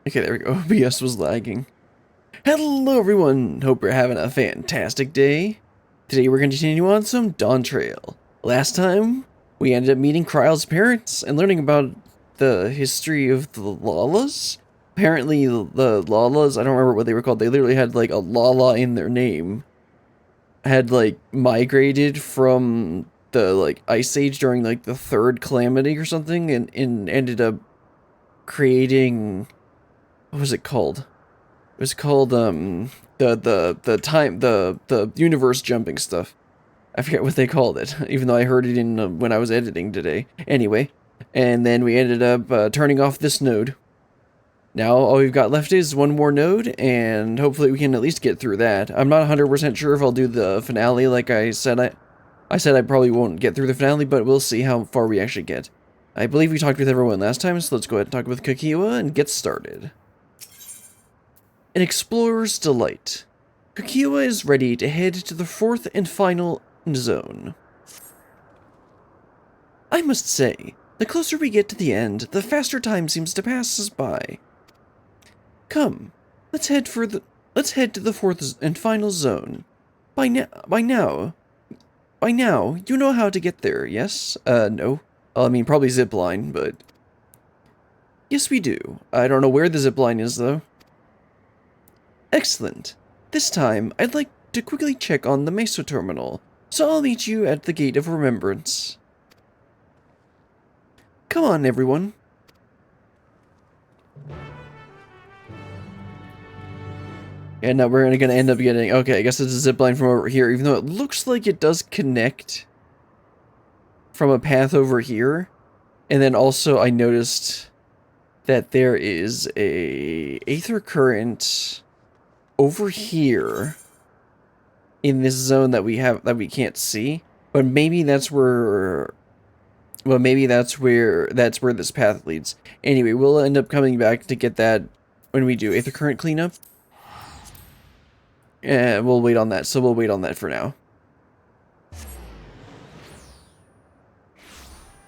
Okay, there we go. OBS was lagging. Hello everyone, hope you're having a fantastic day. Today we're going to continue on some Dawntrail. Last time, we ended up meeting Kryle's parents and learning about the history of the Lalas. Apparently the Lalas, I don't remember what they were called, they literally had like a Lala in their name. Had like migrated from the like Ice Age during like the third calamity or something and ended up creating, what was it called? It was called the universe jumping stuff. I forget what they called it, even though I heard it in when I was editing today. Anyway, and then we ended up turning off this node. Now all we've got left is one more node, and hopefully we can at least get through that. I'm not 100% sure if I'll do the finale like I said. I said I probably won't get through the finale, but we'll see how far we actually get. I believe we talked with everyone last time, so let's go ahead and talk with Kakiwa and get started. An explorer's delight. Kakiwa is ready to head to the fourth and final zone. I must say, the closer we get to the end, the faster time seems to pass us by. Come, let's head to the fourth and final zone. By now, you know how to get there, yes? No. Well, I mean, probably zipline, but... Yes, we do. I don't know where the zipline is, though. Excellent. This time, I'd like to quickly check on the Meso terminal, so I'll meet you at the Gate of Remembrance. Come on, everyone. And now we're going to end up getting... Okay, I guess it's a zipline from over here, even though it looks like it does connect from a path over here. And then also, I noticed that there is a aether current over here in this zone that we can't see, but maybe that's where this path leads. Anyway, we'll end up coming back to get that when we do aether current cleanup. And we'll wait on that. So we'll wait on that for now.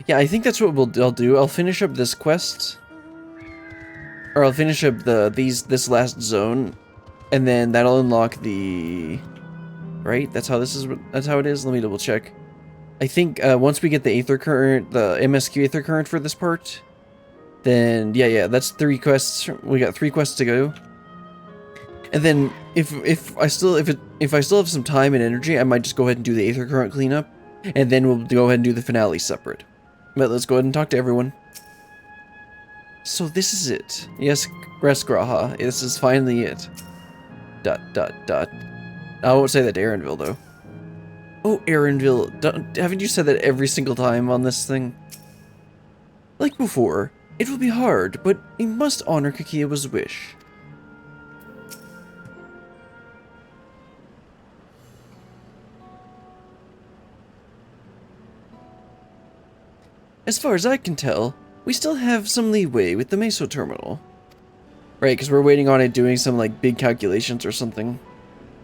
Yeah, I think that's what I'll do. I'll finish up this quest, or I'll finish up this last zone. And then that'll unlock the... Right? That's how it is? Let me double check. I think once we get the aether current, the MSQ aether current for this part, then yeah, that's 3 quests. We got 3 quests to go. And then if I still have some time and energy, I might just go ahead and do the aether current cleanup, and then we'll go ahead and do the finale separate. But let's go ahead and talk to everyone. So this is it. Yes, Resgraha. This is finally it. ... I won't say that to Aaronville, though. Oh, Aaronville, haven't you said that every single time on this thing? Like before, it will be hard, but we must honor Kakiwa's wish. As far as I can tell, we still have some leeway with the Meso terminal. Right, because we're waiting on it doing some, like, big calculations or something.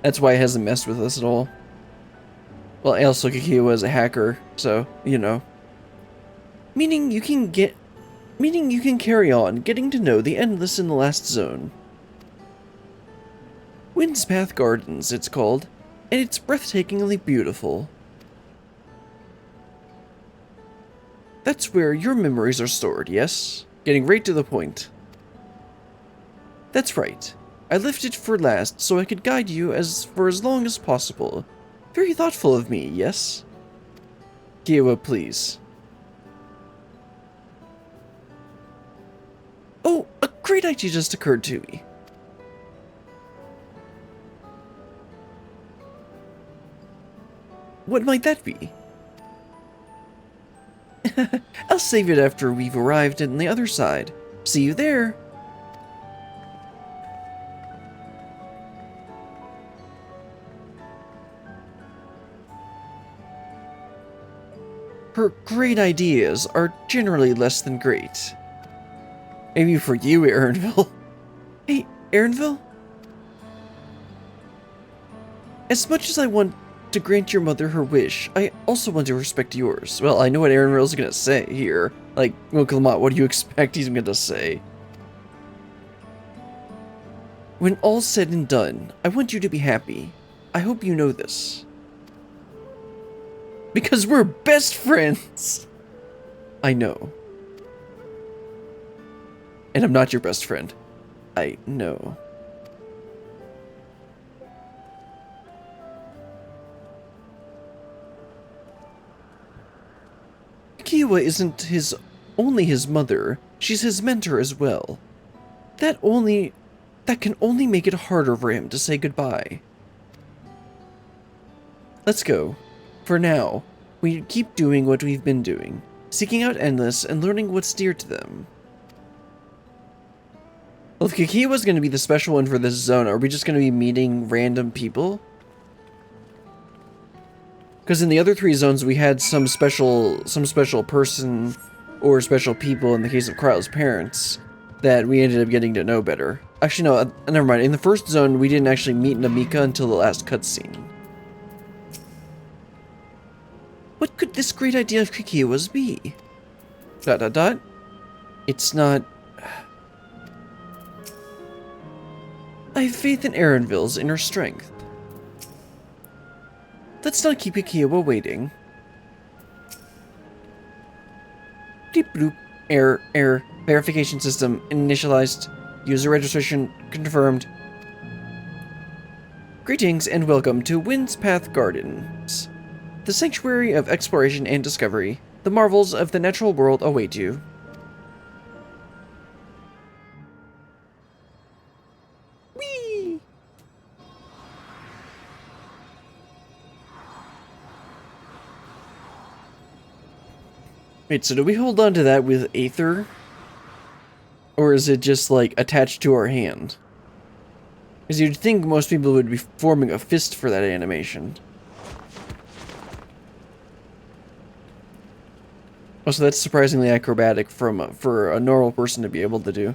That's why it hasn't messed with us at all. Well, also Kakiwa is a hacker, so, you know. Meaning you can carry on getting to know the Endless in the last zone. Wind's Path Gardens, it's called, and it's breathtakingly beautiful. That's where your memories are stored, yes? Getting right to the point. That's right. I left it for last so I could guide you for as long as possible. Very thoughtful of me, yes? Kakiwa, please. Oh, a great idea just occurred to me. What might that be? I'll save it after we've arrived on the other side. See you there. Her great ideas are generally less than great. Maybe for you, Aaronville. Hey, Aaronville? As much as I want to grant your mother her wish, I also want to respect yours. Well, I know what Aaronville's gonna say here. Like, well, Clement, what do you expect he's gonna say? When all's said and done, I want you to be happy. I hope you know this. Because we're best friends! I know. And I'm not your best friend. I know. Kiwa isn't only his mother, she's his mentor as well. That can only make it harder for him to say goodbye. Let's go. For now, we keep doing what we've been doing, seeking out Endless and learning what's dear to them. Well, if Kikiwa's going to be the special one for this zone, are we just going to be meeting random people? Because in the other 3 zones, we had some special person or special people, in the case of Kryle's parents, that we ended up getting to know better. Actually, no, never mind. In the first zone, we didn't actually meet Namika until the last cutscene. What could this great idea of Kikiwa's be? ... It's not... I have faith in Erenville's inner strength. Let's not keep Kikiwa waiting. Deep bloop. Error. Verification system initialized. User registration confirmed. Greetings and welcome to Windspath Gardens. The sanctuary of exploration and discovery. The marvels of the natural world await you. Whee! Wait, so do we hold on to that with Aether? Or is it just, like, attached to our hand? Because you'd think most people would be forming a fist for that animation. Oh, so that's surprisingly acrobatic for a normal person to be able to do.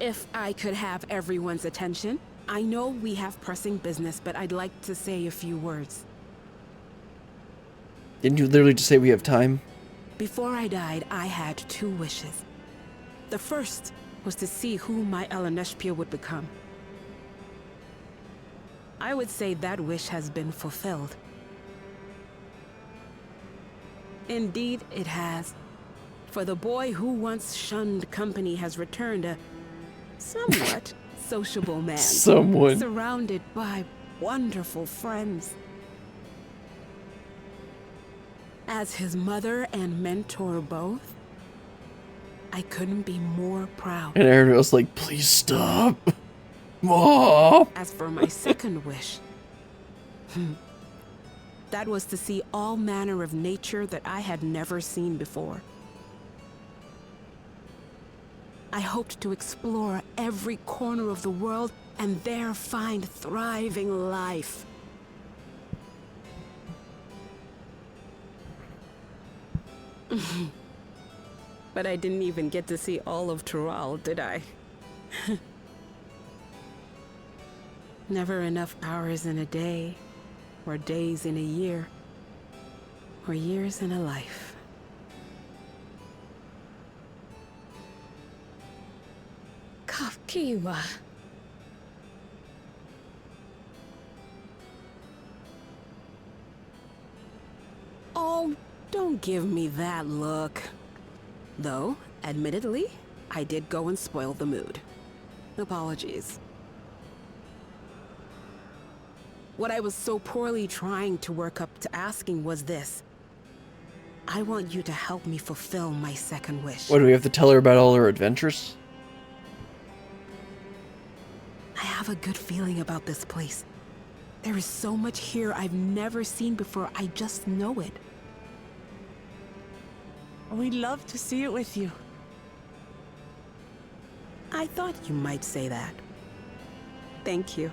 If I could have everyone's attention, I know we have pressing business, but I'd like to say a few words. Didn't you literally just say we have time? Before I died, I had 2 wishes. The first was to see who my Eleneshpia would become. I would say that wish has been fulfilled. Indeed, it has. For the boy who once shunned company has returned a somewhat sociable man. Someone. Surrounded by wonderful friends. As his mother and mentor both, I couldn't be more proud. And Aaron was like, please stop. Mom! As for my second wish, that was to see all manner of nature that I had never seen before. I hoped to explore every corner of the world and there find thriving life. But I didn't even get to see all of Tural, did I? Never enough hours in a day, or days in a year, or years in a life. Kiwa. Oh, don't give me that look. Though, admittedly, I did go and spoil the mood. Apologies. What I was so poorly trying to work up to asking was this. I want you to help me fulfill my second wish. What, do we have to tell her about all her adventures? I have a good feeling about this place. There is so much here I've never seen before, I just know it. We'd love to see it with you. I thought you might say that. Thank you.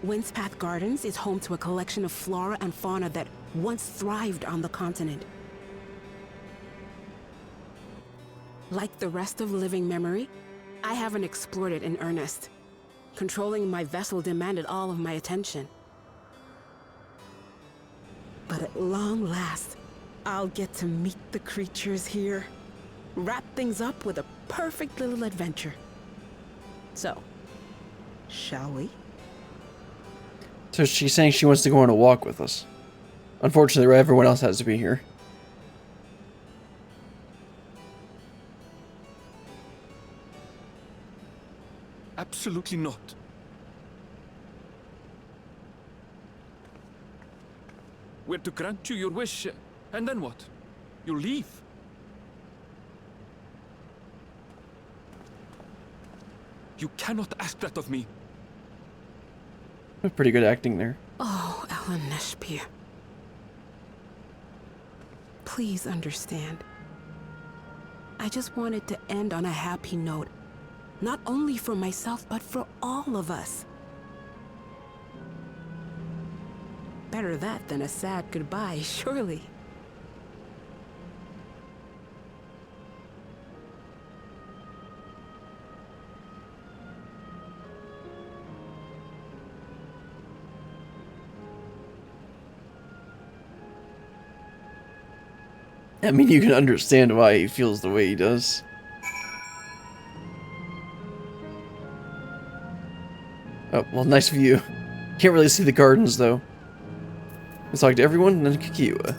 Windspath Gardens is home to a collection of flora and fauna that once thrived on the continent. Like the rest of living memory, I haven't explored it in earnest. Controlling my vessel demanded all of my attention. But at long last, I'll get to meet the creatures here. Wrap things up with a perfect little adventure. So, shall we? So she's saying she wants to go on a walk with us. Unfortunately, everyone else has to be here. Absolutely not. We're to grant you your wish, and then what? You'll leave. You cannot ask that of me. Pretty good acting there. Oh, Ellen Neshpir. Please understand. I just wanted to end on a happy note. Not only for myself, but for all of us. Better that than a sad goodbye, surely. I mean, you can understand why he feels the way he does. Oh, well, nice view. Can't really see the gardens, though. Let's talk to everyone, and then Kikiwa.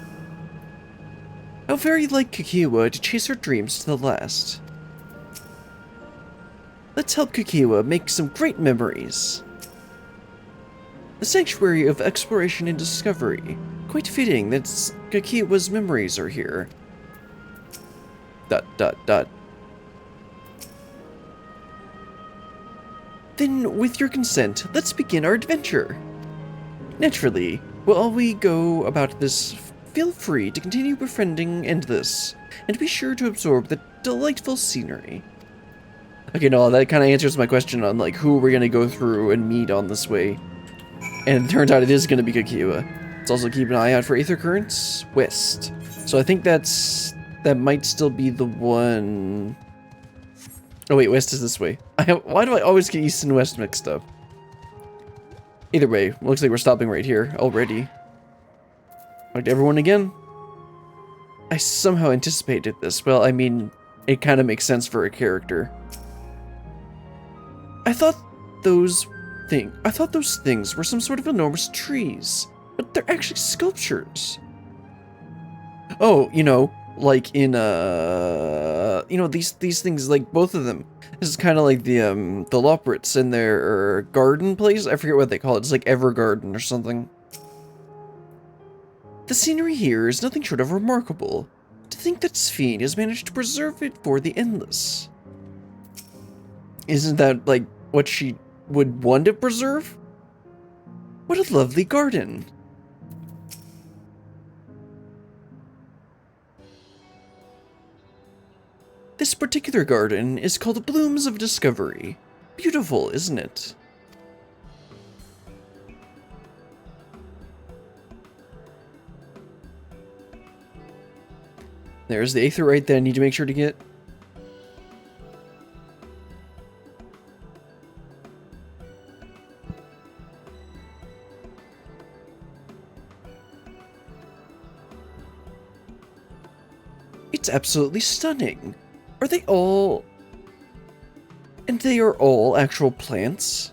How very like Kikiwa to chase her dreams to the last. Let's help Kikiwa make some great memories. The Sanctuary of Exploration and Discovery. Quite fitting that Kikiwa's memories are here. ... Then, with your consent, let's begin our adventure. Naturally, while we go about this, feel free to continue befriending Endless, and be sure to absorb the delightful scenery. Okay, no, that kind of answers my question on, like, who we're gonna go through and meet on this way. And it turns out it is gonna be Kikiwa. Let's also keep an eye out for Aether Currents West. So I think that might still be the one... Oh wait, west is this way. Why do I always get east and west mixed up? Either way, looks like we're stopping right here already. Talk to everyone again. I somehow anticipated this. Well, I mean, it kind of makes sense for a character. I thought those things were some sort of enormous trees, but they're actually sculptures. Oh, you know, like in you know, these things, like both of them. This is kind of like the Loprits in their garden place. I forget what they call it. It's like Evergarden or something. The scenery here is nothing short of remarkable. To think that Sphene has managed to preserve it for the Endless. Isn't that like what she would want to preserve? What a lovely garden. This particular garden is called Blooms of Discovery. Beautiful, isn't it? There's the aetherite that I need to make sure to get. It's absolutely stunning. Are they all... And they are all actual plants?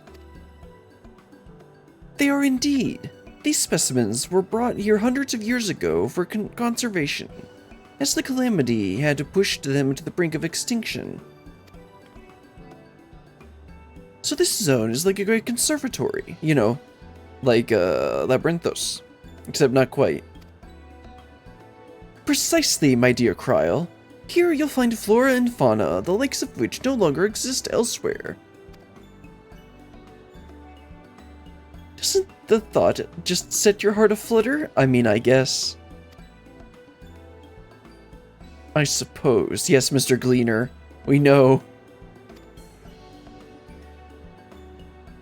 They are indeed. These specimens were brought here hundreds of years ago for conservation, as the calamity had pushed them to the brink of extinction. So this zone is like a great conservatory, you know, like Labyrinthos, except not quite. Precisely, my dear Kryl. Here you'll find flora and fauna, the likes of which no longer exist elsewhere. Doesn't the thought just set your heart aflutter? I mean, I guess. I suppose. Yes, Mr. Gleaner. We know.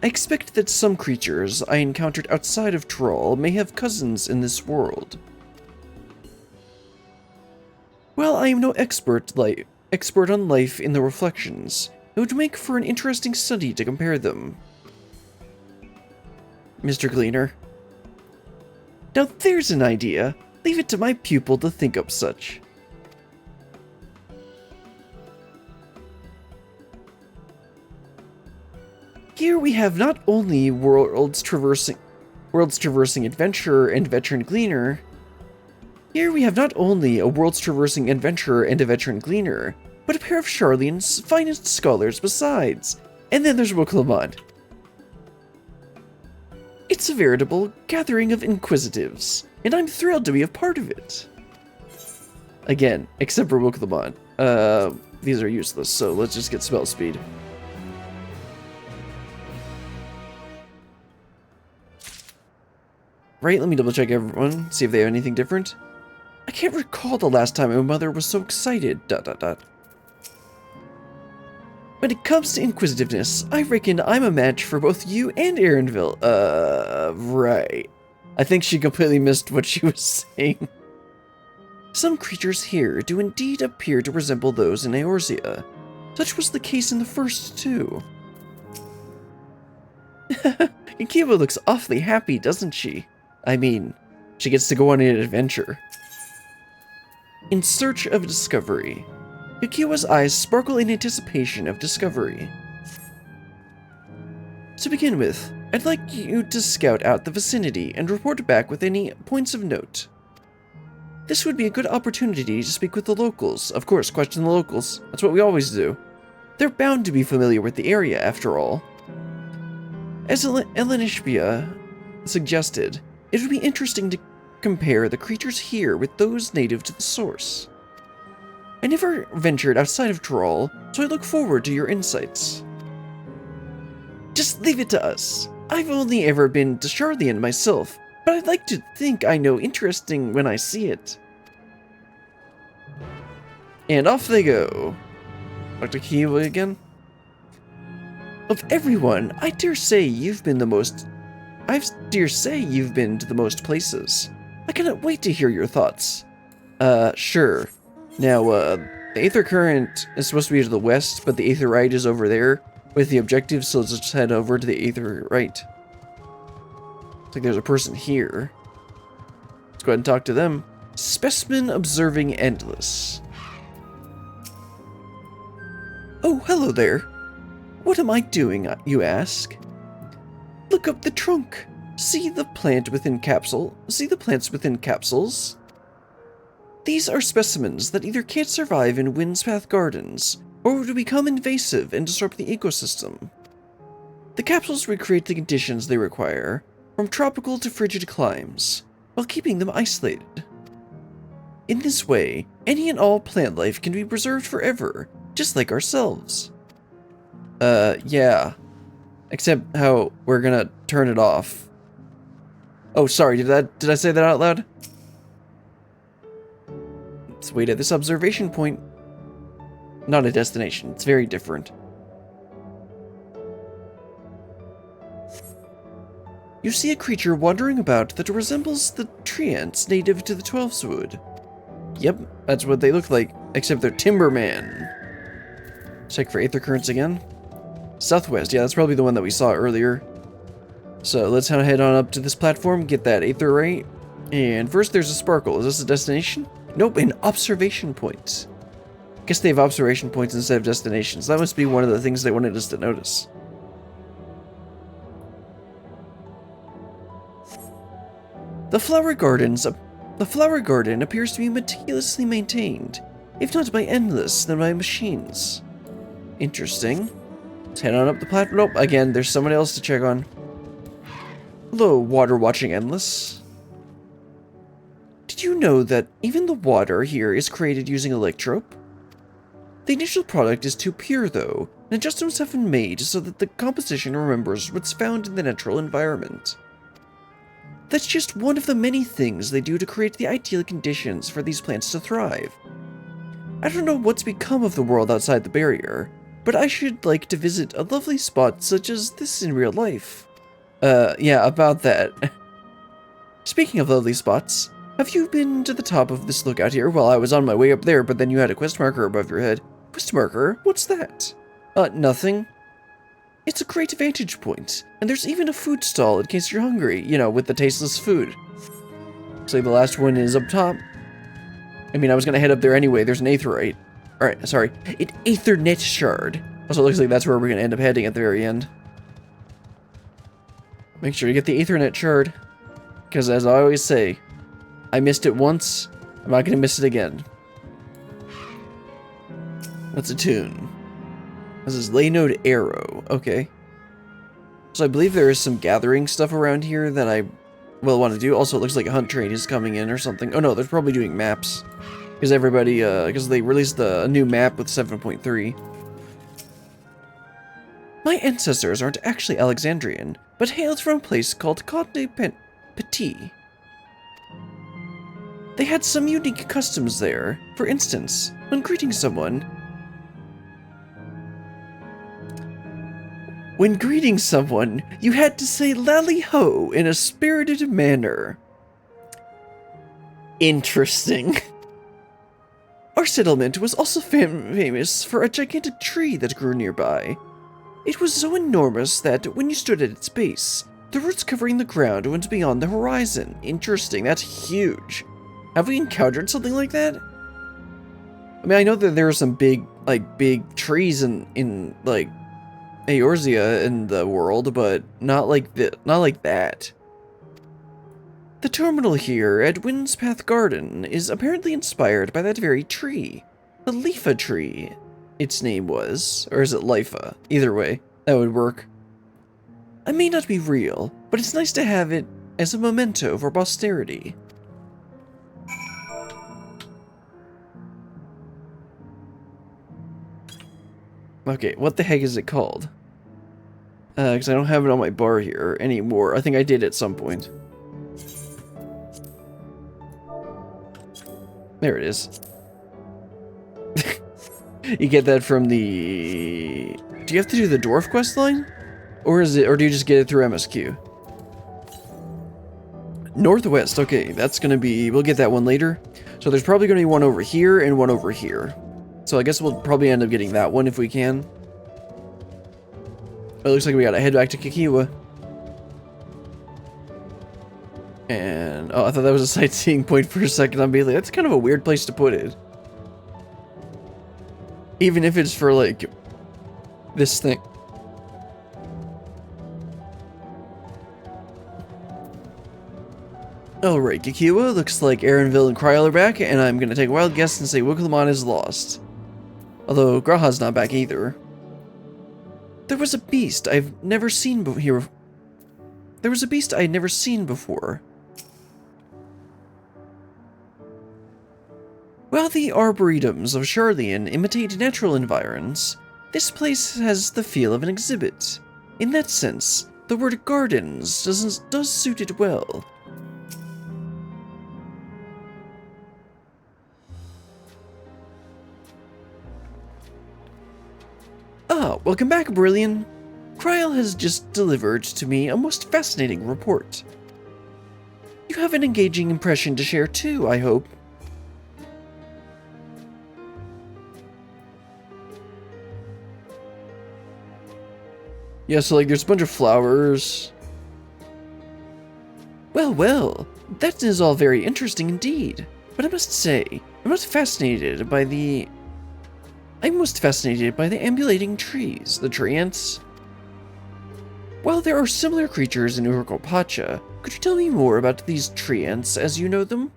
I expect that some creatures I encountered outside of Troll may have cousins in this world. While I am no expert on life in the Reflections, it would make for an interesting study to compare them. Mr. Gleaner. Now there's an idea. Leave it to my pupil to think up such. Here we have not only worlds traversing adventurer and veteran gleaner. Here we have not only a worlds traversing adventurer and a veteran gleaner, but a pair of Charlene's finest scholars besides. And then there's Wooklamon. It's a veritable gathering of inquisitives, and I'm thrilled to be a part of it. Again, except for Wooklamon. These are useless, so let's just get spell speed. Right, let me double check everyone, see if they have anything different. I can't recall the last time my mother was so excited, ... When it comes to inquisitiveness, I reckon I'm a match for both you and Erenville. Right. I think she completely missed what she was saying. Some creatures here do indeed appear to resemble those in Eorzea. Such was the case in the first two. Yukiwa looks awfully happy, doesn't she? I mean, she gets to go on an adventure. In search of discovery. Yukiwa's eyes sparkle in anticipation of discovery. To begin with, I'd like you to scout out the vicinity and report back with any points of note. This would be a good opportunity to speak with the locals. Of course, question the locals. That's what we always do. They're bound to be familiar with the area, after all. As Elenishbia suggested, it would be interesting to compare the creatures here with those native to the source. I never ventured outside of Tyrol, so I look forward to your insights. Just leave it to us. I've only ever been to Charlean myself, but I'd like to think I know interesting when I see it. And off they go. Dr. Kiwa again. Of everyone, I dare say you've been to the most places. I cannot wait to hear your thoughts. Sure. Now, the Aether Current is supposed to be to the west, but the Aether Right is over there with the objective, so let's just head over to the Aether Right. Looks like there's a person here. Let's go ahead and talk to them. Specimen Observing Endless. Oh, hello there. What am I doing, you ask? Look up the trunk. See the plants within capsules? These are specimens that either can't survive in Windspath Gardens, or would become invasive and disrupt the ecosystem. The capsules recreate the conditions they require, from tropical to frigid climes, while keeping them isolated. In this way, any and all plant life can be preserved forever, just like ourselves. Yeah. Except how we're gonna turn it off. Oh, sorry, did I say that out loud? Let's wait at this observation point. Not a destination, it's very different. You see a creature wandering about that resembles the treants native to the Twelfswood. Yep, that's what they look like, except they're Timberman. Check for Aether Currents again. Southwest, yeah, that's probably the one that we saw earlier. So let's head on up to this platform, get that Aether right. And first there's a sparkle. Is this a destination? Nope, an observation point. Guess they have observation points instead of destinations. That must be one of the things they wanted us to notice. The flower garden appears to be meticulously maintained, if not by Endless, then by machines. Interesting. Let's head on up the platform. Nope, again, there's someone else to check on. Hello, water watching Endless. Did you know that even the water here is created using electrope? The initial product is too pure, though, and adjustments have been made so that the composition remembers what's found in the natural environment. That's just one of the many things they do to create the ideal conditions for these plants to thrive. I don't know what's become of the world outside the barrier, but I should like to visit a lovely spot such as this in real life. Yeah, about that. Speaking of lovely spots, have you been to the top of this lookout here? Well, I was on my way up there, but then you had a quest marker above your head. Quest marker? What's that? Nothing. It's a great vantage point, and there's even a food stall in case you're hungry, you know, with the tasteless food. So the last one is up top. I mean, I was gonna head up there anyway. There's an aetherite. Alright, sorry. An Aethernet shard. Also, it looks like that's where we're gonna end up heading at the very end. Make sure you get the Aethernet shard. Because as I always say, I missed it once, I'm not gonna miss it again. What's a tune? This is Laynode Arrow. Okay. So I believe there is some gathering stuff around here that I will want to do. Also, it looks like a hunt train is coming in or something. Oh no, they're probably doing maps. Because everybody, because they released a new map with 7.3. My ancestors aren't actually Alexandrian, but hailed from a place called Côte Petit. They had some unique customs there. For instance, when greeting someone, you had to say lally-ho in a spirited manner. Interesting. Our settlement was also famous for a gigantic tree that grew nearby. It was so enormous that when you stood at its base, the roots covering the ground went beyond the horizon. Interesting, that's huge. Have we encountered something like that? I mean, I know that there are some big trees in like, Eorzea in the world, but not like that. The terminal here at Windspath Garden is apparently inspired by that very tree. The Lifa tree, its name was. Or is it Lifa? Either way, that would work. I may not be real, but it's nice to have it as a memento for posterity. Okay, what the heck is it called? Because I don't have it on my bar here anymore. I think I did at some point. There it is. You get that from the... Do you have to do the dwarf quest line? Or do you just get it through MSQ? Northwest, okay, that's gonna be... We'll get that one later. So there's probably gonna be one over here and one over here. So I guess we'll probably end up getting that one if we can. It looks like we gotta head back to Kikiwa. And, oh, I thought that was a sightseeing point for a second. I'm being like, that's kind of a weird place to put it. Even if it's for, like, this thing. Alright, Kikiwa, looks like Aaronville and Kryl are back, and I'm gonna take a wild guess and say Wickelmon is lost. Although, Graha's not back either. There was a beast I've never seen here. There was a beast I had never seen before. While the arboretums of Charlian imitate natural environs, this place has the feel of an exhibit. In that sense, the word gardens does suit it well. Ah, welcome back, Brillian. Kryl has just delivered to me a most fascinating report. You have an engaging impression to share too, I hope. Yeah, so like there's a bunch of flowers. Well, that is all very interesting indeed. But I must say, I'm most fascinated by the ambulating trees, the treants. While there are similar creatures in Urkopacha, could you tell me more about these treants as you know them?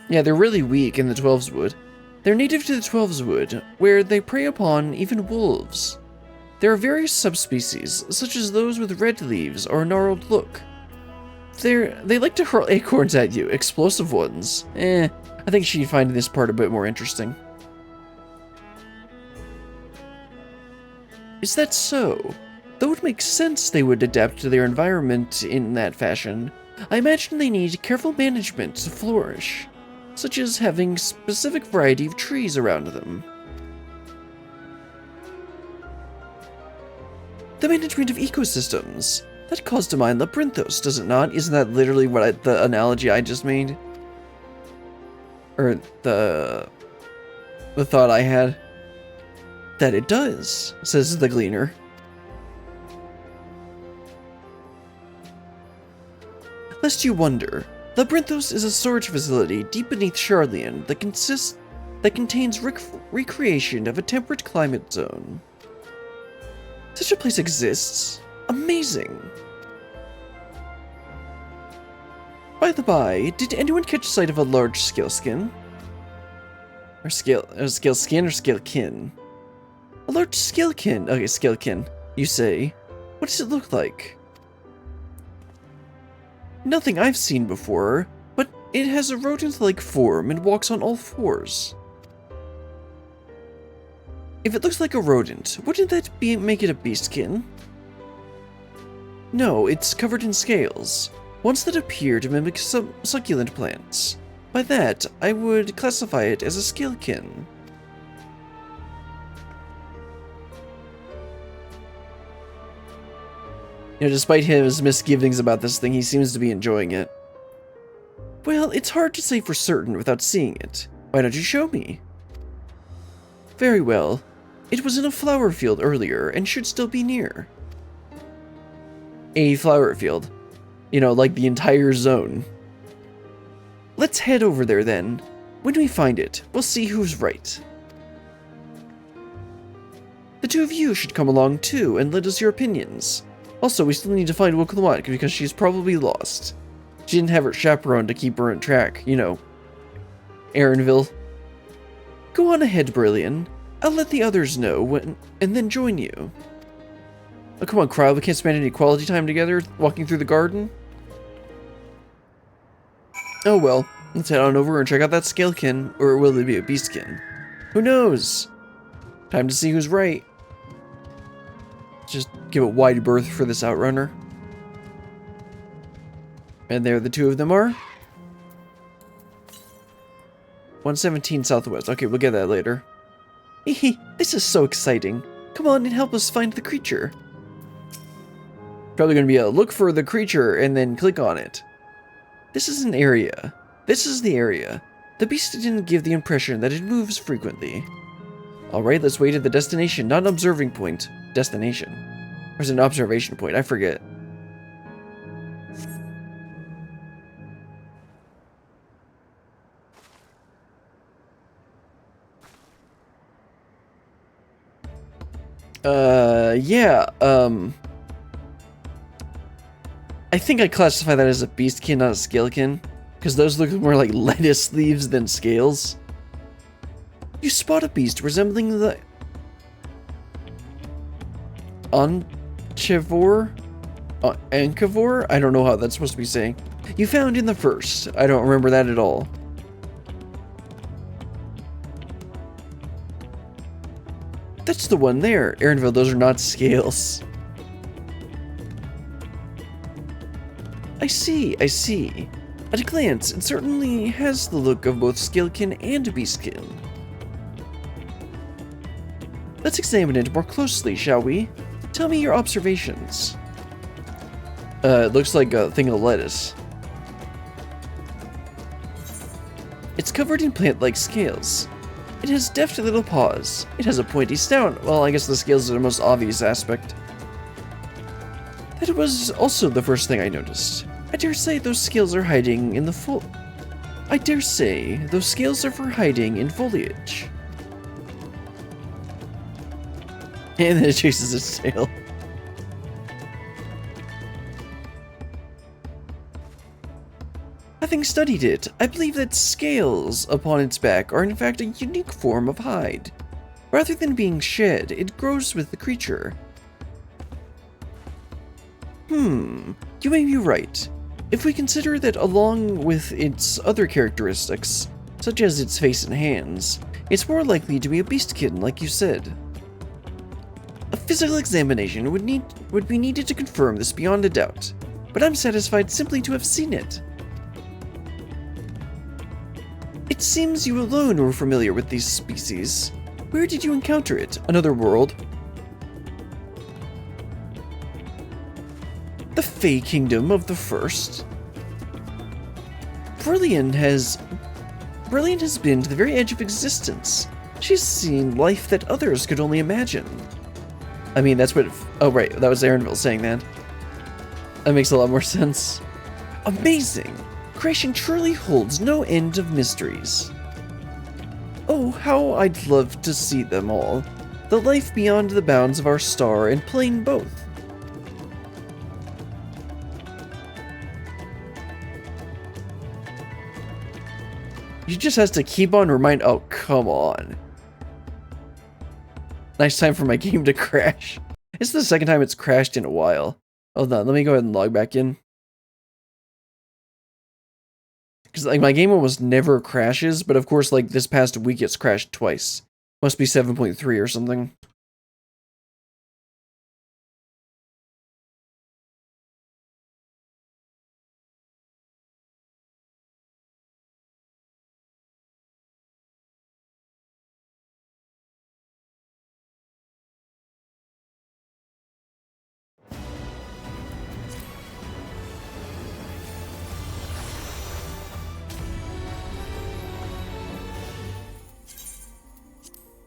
Yeah, they're really weak in the Twelveswood. They're native to the Twelveswood, where they prey upon even wolves. There are various subspecies, such as those with red leaves or a gnarled look. They like to hurl acorns at you, explosive ones. I think she'd find this part a bit more interesting. Is that so? Though it makes sense they would adapt to their environment in that fashion, I imagine they need careful management to flourish, such as having specific variety of trees around them. The management of ecosystems. That calls to mind Labyrinthos, does it not? Isn't that literally what the analogy I just made? Or the thought I had? That it does, says the Gleaner. Lest you wonder, Labyrinthos is a storage facility deep beneath Charlian that contains recreation of a temperate climate zone. Such a place exists? Amazing! By the by, did anyone catch sight of a large scaleskin? Or scaleskin or scalekin? A large scalekin. Okay, scalekin. You say. What does it look like? Nothing I've seen before, but it has a rodent-like form and walks on all fours. If it looks like a rodent, wouldn't that make it a beastkin? No, it's covered in scales, ones that appear to mimic succulent plants. By that, I would classify it as a scalekin. You know, despite his misgivings about this thing, he seems to be enjoying it. Well, it's hard to say for certain without seeing it. Why don't you show me? Very well. It was in a flower field earlier, and should still be near. A flower field. You know, like the entire zone. Let's head over there then. When we find it, we'll see who's right. The two of you should come along too, and lend us your opinions. Also, we still need to find Wokalawat because she's probably lost. She didn't have her chaperone to keep her on track, you know. Aaronville. Go on ahead, Brillian. I'll let the others know when, and then join you. Oh, come on, crowd. We can't spend any quality time together walking through the garden? Oh well. Let's head on over and check out that scalekin, or will it be a beastkin? Who knows? Time to see who's right. Just give it wide berth for this outrunner. And there the two of them are. 117 Southwest. Okay, we'll get that later. Hehe, this is so exciting. Come on and help us find the creature. Probably going to be a look for the creature and then click on it. This is an area. This is the area. The beast didn't give the impression that it moves frequently. Alright, let's wait at the destination, not an observing point. Destination. Or is it an observation point? I forget. Yeah, I think I classify that as a beastkin, not a scalekin, because those look more like lettuce leaves than scales. You spot a beast resembling the Anchivore? Ankivore? I don't know how that's supposed to be saying. You found in the first. I don't remember that at all. That's the one there. Aaronville, those are not scales. I see, I see. At a glance, it certainly has the look of both scalekin and beastkin. Let's examine it more closely, shall we? Tell me your observations. It looks like a thing of lettuce. It's covered in plant-like scales. It has deft little paws. It has a pointy snout. Well, I guess the scales are the most obvious aspect. That was also the first thing I noticed. I dare say those scales are hiding in the I dare say those scales are for hiding in foliage. And then it chases its tail. Having studied it, I believe that scales upon its back are in fact a unique form of hide. Rather than being shed, it grows with the creature. You may be right. If we consider that along with its other characteristics, such as its face and hands, it's more likely to be a beastkin, like you said. A physical examination would be needed to confirm this beyond a doubt, but I'm satisfied simply to have seen it. It seems you alone were familiar with these species. Where did you encounter it? Another world? The Fey Kingdom of the First? Brilliant has been to the very edge of existence. She's seen life that others could only imagine. I mean, that's what... Oh, right. That was Aaronville saying that. That makes a lot more sense. Amazing! Creation truly holds no end of mysteries. Oh, how I'd love to see them all. The life beyond the bounds of our star and plain both. He just has to keep on oh, come on. Nice time for my game to crash. It's the second time it's crashed in a while. Hold on, let me go ahead and log back in. Because like my game almost never crashes, but of course like this past week it's crashed twice. Must be 7.3 or something.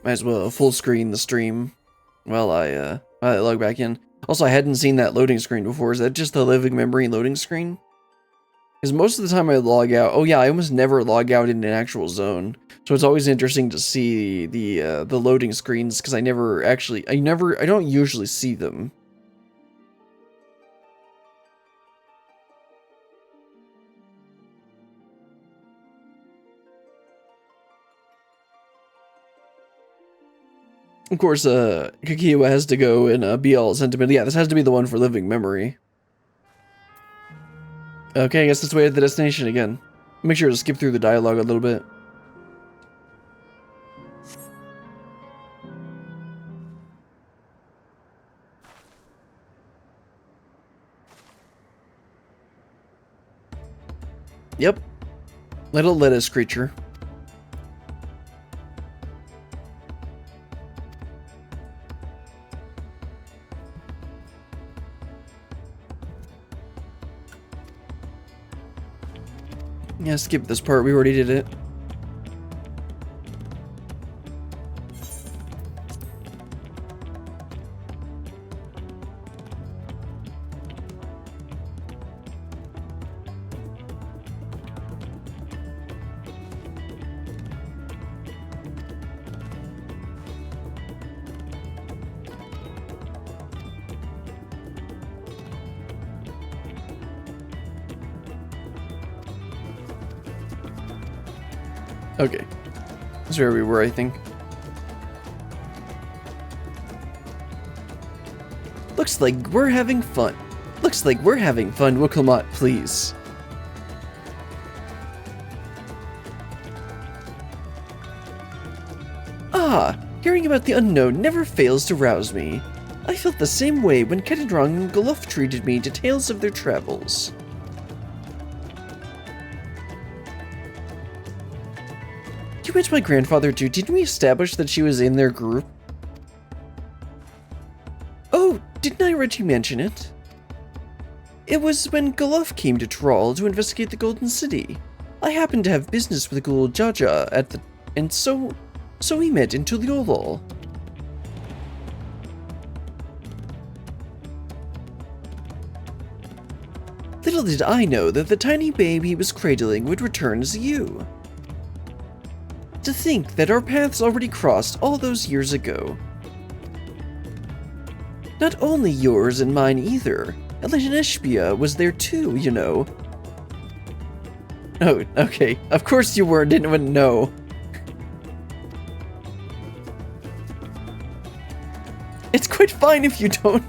Might as well full screen the stream while I log back in. Also, I hadn't seen that loading screen before. Is that just the living memory loading screen? Because most of the time I log out. Oh yeah, I almost never log out in an actual zone. So it's always interesting to see the loading screens because I don't usually see them. Of course, Kakiwa has to go and be all sentimental. Yeah, this has to be the one for living memory. Okay, I guess let's wait at the destination again. Make sure to skip through the dialogue a little bit. Yep. Little lettuce creature. Yeah, skip this part. We already did it. Okay. That's where we were, I think. Looks like we're having fun. Looks like we're having fun, Wookelmot, please. Ah, hearing about the unknown never fails to rouse me. I felt the same way when Kettenrong and Goluf treated me to tales of their travels. You met my grandfather too. Didn't we establish that she was in their group? Oh, didn't I already mention it? It was when Goluf came to Thrall to investigate the Golden City. I happened to have business with Gul Jaja and so we met in Tuliolol. Little did I know that the tiny babe he was cradling would return as you. To think that our paths already crossed all those years ago. Not only yours and mine either. Elenishbia was there too, you know. Oh, okay. Of course you were, didn't know. It's quite fine if you don't.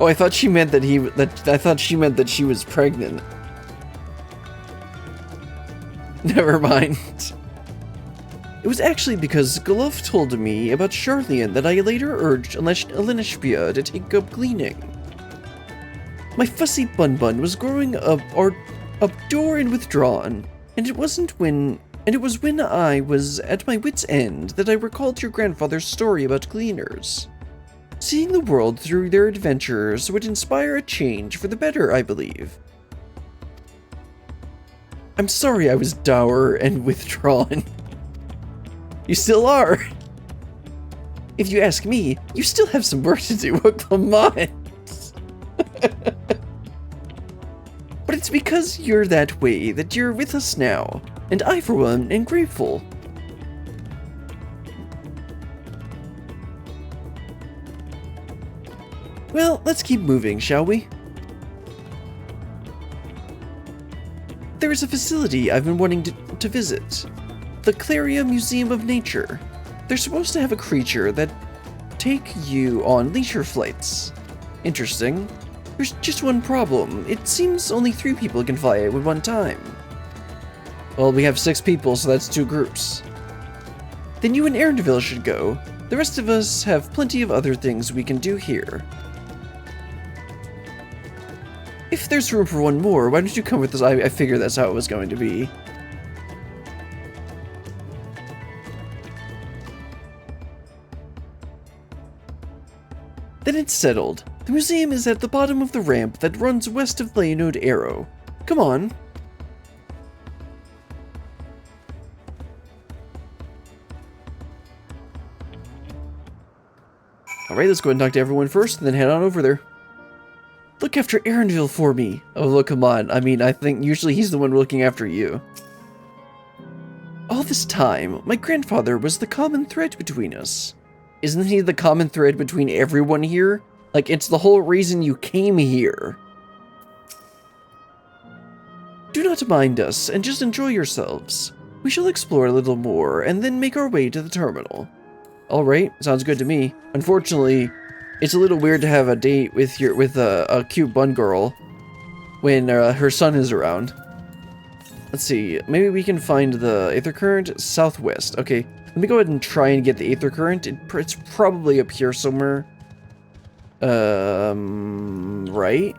Oh, I thought she meant that she was pregnant. Never mind. It was actually because Goluf told me about Charlian that I later urged Elenishbia to take up gleaning. My fussy bun was growing up door and withdrawn, and it was when I was at my wit's end that I recalled your grandfather's story about gleaners. Seeing the world through their adventures would inspire a change for the better, I believe. I'm sorry I was dour and withdrawn. You still are. If you ask me, you still have some work to do. Come on. But it's because you're that way that you're with us now. And I, for one, am grateful. Well, let's keep moving, shall we? There is a facility I've been wanting to visit. The Claria Museum of Nature. They're supposed to have a creature that take you on leisure flights. Interesting. There's just one problem. It seems only 3 people can fly it at one time. Well, we have 6 people, so that's 2 groups. Then you and Arendelle should go. The rest of us have plenty of other things we can do here. If there's room for one more, why don't you come with us? I figured that's how it was going to be. Then it's settled. The museum is at the bottom of the ramp that runs west of Leonode Arrow. Come on. Alright, let's go ahead and talk to everyone first, and then head on over there. Look after Arendelle for me. Oh, look, come on. I mean, I think usually he's the one looking after you. All this time, my grandfather was the common thread between us. Isn't he the common thread between everyone here? Like, it's the whole reason you came here. Do not mind us, and just enjoy yourselves. We shall explore a little more, and then make our way to the terminal. Alright, sounds good to me. Unfortunately, it's a little weird to have a date with a cute bun girl when her son is around. Let's see, maybe we can find the Aether Current southwest. Okay, let me go ahead and try and get the Aether Current. It's probably up here somewhere. Right?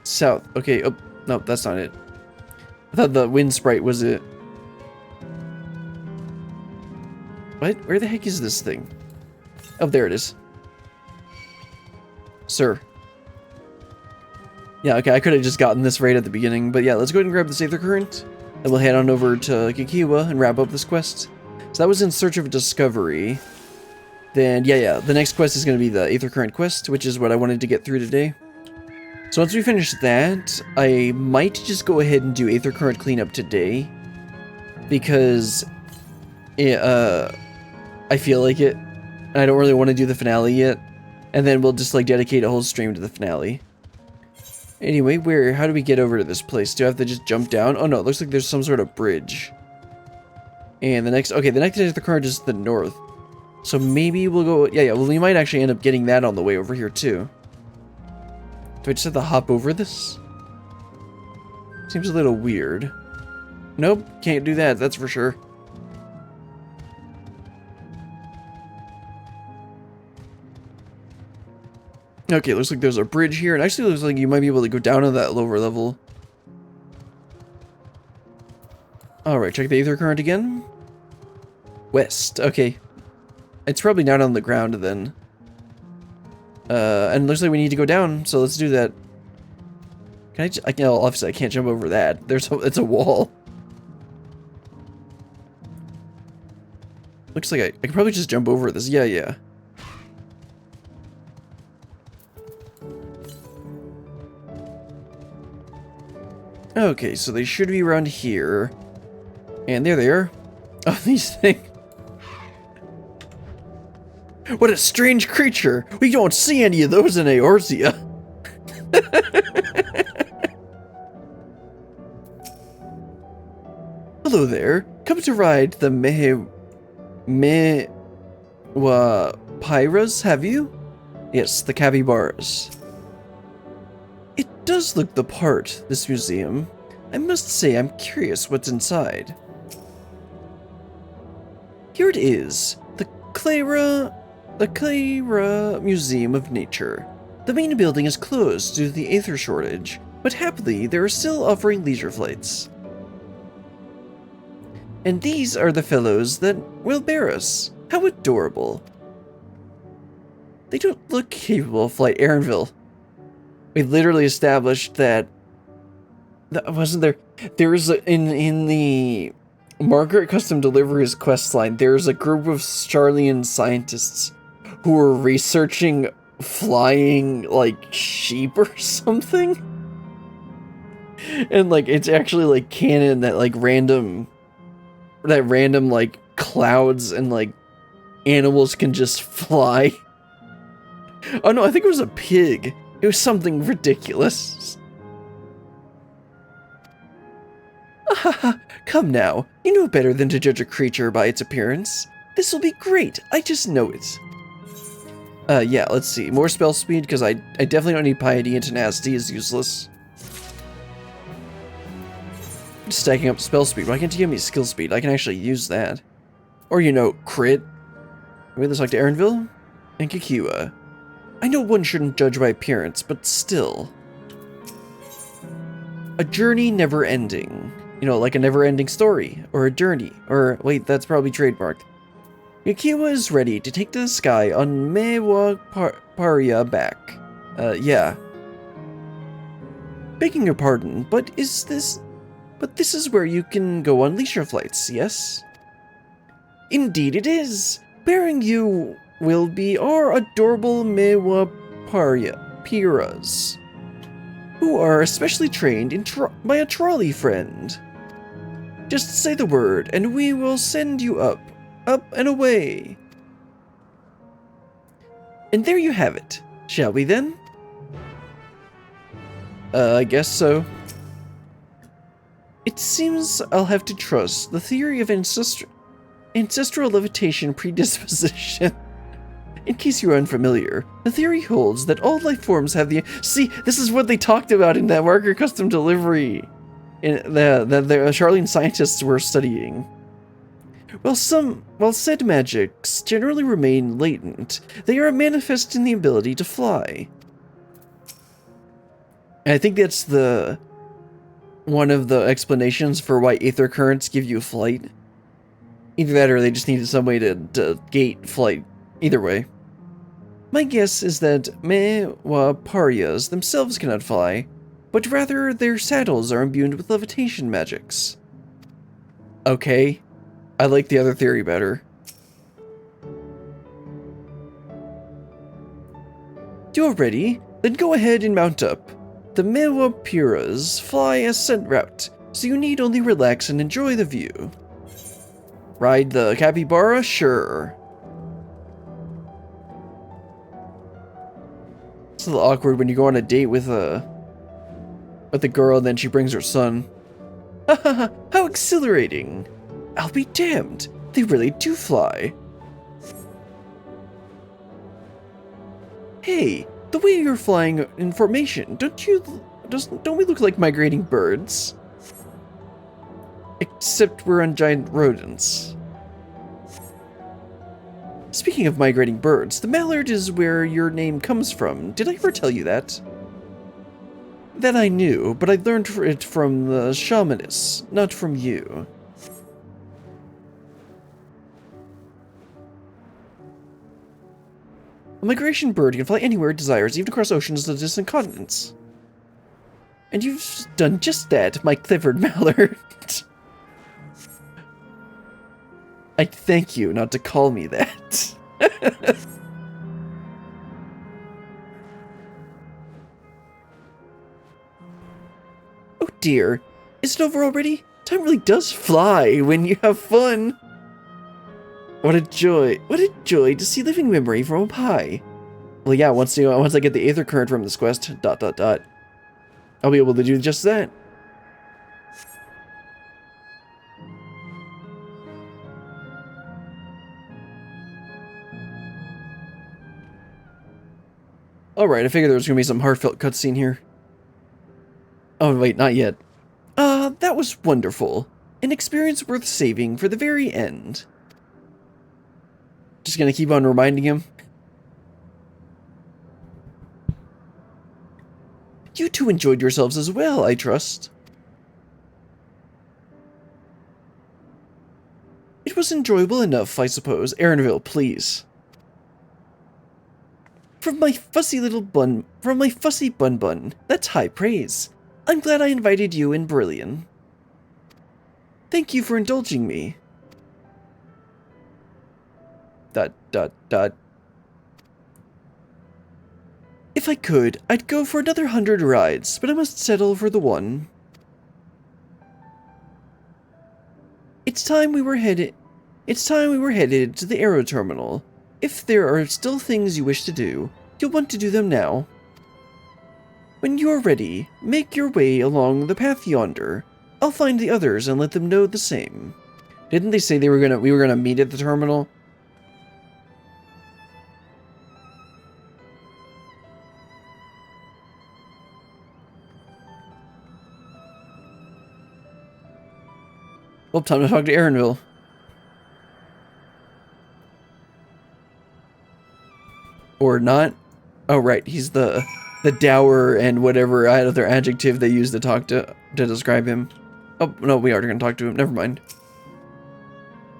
South. Okay, oh, no, that's not it. I thought the wind sprite was it. What? Where the heck is this thing? Oh, there it is. Sir. Yeah, okay, I could have just gotten this right at the beginning, but yeah, let's go ahead and grab this Aether Current, and we'll head on over to Kikiwa and wrap up this quest. So that was in search of discovery. Then, yeah, the next quest is going to be the Aether Current quest, which is what I wanted to get through today. So once we finish that, I might just go ahead and do Aether Current cleanup today, because I feel like it, and I don't really want to do the finale yet, and then we'll just like dedicate a whole stream to the finale. Anyway, how do we get over to this place? Do I have to just jump down? Oh no, it looks like there's some sort of bridge. And the next Aether Current is the north. So maybe we'll go, yeah, well, we might actually end up getting that on the way over here too. Do I just have to hop over this? Seems a little weird. Nope, can't do that, that's for sure. Okay, looks like there's a bridge here. It actually looks like you might be able to go down to that lower level. Alright, check the Aether Current again. West, okay. It's probably down on the ground then. And it looks like we need to go down, so let's do that. Can obviously I can't jump over that. It's a wall. Looks like I can probably just jump over this. Yeah. Okay, so they should be around here. And there they are. Oh, these things. What a strange creature. We don't see any of those in Eorzea. Hello there. Come to ride the Pyras, have you? Yes, the capybaras. It does look the part, this museum. I must say I'm curious what's inside. Here it is, the Clara Museum of Nature. The main building is closed due to the aether shortage, but happily they are still offering leisure flights. And these are the fellows that will bear us. How adorable. They don't look capable of flight, Arendelle. We literally established that wasn't there. There was in the Margaret Custom Delivery's questline, there's a group of Charlian scientists who are researching flying, like, sheep or something. And, like, it's actually, like, canon that, like, random, like, clouds and, like, animals can just fly. Oh no, I think it was a pig. It was something ridiculous. Come now, you know better than to judge a creature by its appearance. This will be great, I just know it. Yeah, let's see. More spell speed, because I definitely don't need Piety, and Tenacity is useless. Stacking up spell speed. Why can't you give me skill speed? I can actually use that. Or, you know, crit. Wait, let's talk to Erenville and Kikiwa. I know one shouldn't judge by appearance, but still. A journey never ending. You know, like a never ending story, or a journey, or wait, that's probably trademarked. Kikiwa is ready to take to the sky on Mewa Paria back. Yeah. Begging your pardon, but this is where you can go on leisure flights, yes? Indeed it is! Bearing you will be our adorable Mewa Piras, who are especially trained by a trolley friend. Just say the word, and we will send you up and away. And there you have it. Shall we then? I guess so. It seems I'll have to trust the theory of ancestral levitation predisposition. In case you're unfamiliar, the theory holds that all life forms have the... See, this is what they talked about in that Margaret Custom Delivery that the Charlian scientists were studying. While said magics generally remain latent, they are manifest in the ability to fly. And I think that's one of the explanations for why aether currents give you flight. Either that or they just needed some way to gate flight. Either way. My guess is that Mewa Parias themselves cannot fly, but rather their saddles are imbued with levitation magics. Okay, I like the other theory better. You're ready? Then go ahead and mount up. The Mewa Piras fly a set route, so you need only relax and enjoy the view. Ride the capybara? Sure. It's a little awkward when you go on a date with a girl and then she brings her son. Hahaha, how exhilarating! I'll be damned, they really do fly. Hey, the way you're flying in formation, don't we look like migrating birds? Except we're on giant rodents. Speaking of migrating birds, the mallard is where your name comes from. Did I ever tell you that? That I knew, but I learned it from the shamanists, not from you. A migration bird can fly anywhere it desires, even across oceans to distant continents. And you've done just that, my clever mallard. I thank you not to call me that. Oh dear, is it over already? Time really does fly when you have fun. What a joy to see living memory from up high. Well yeah, once I get the aether current from this quest, ... I'll be able to do just that. Alright, I figured there was gonna be some heartfelt cutscene here. Oh wait, not yet. That was wonderful. An experience worth saving for the very end. Just gonna keep on reminding him. You two enjoyed yourselves as well, I trust. It was enjoyable enough, I suppose. Erenville, please. From my fussy bun, that's high praise. I'm glad I invited you and Brillian. Thank you for indulging me. ... If I could, I'd go for another 100 rides, but I must settle for the one. It's time we were headed to the aero terminal. If there are still things you wish to do, you'll want to do them now. When you are ready, make your way along the path yonder. I'll find the others and let them know the same. Didn't they say we were gonna meet at the terminal? Well, time to talk to Aaronville. Or not. Oh, right, he's the dour and whatever other adjective they use to describe him. Oh, no, we are going to talk to him. Never mind.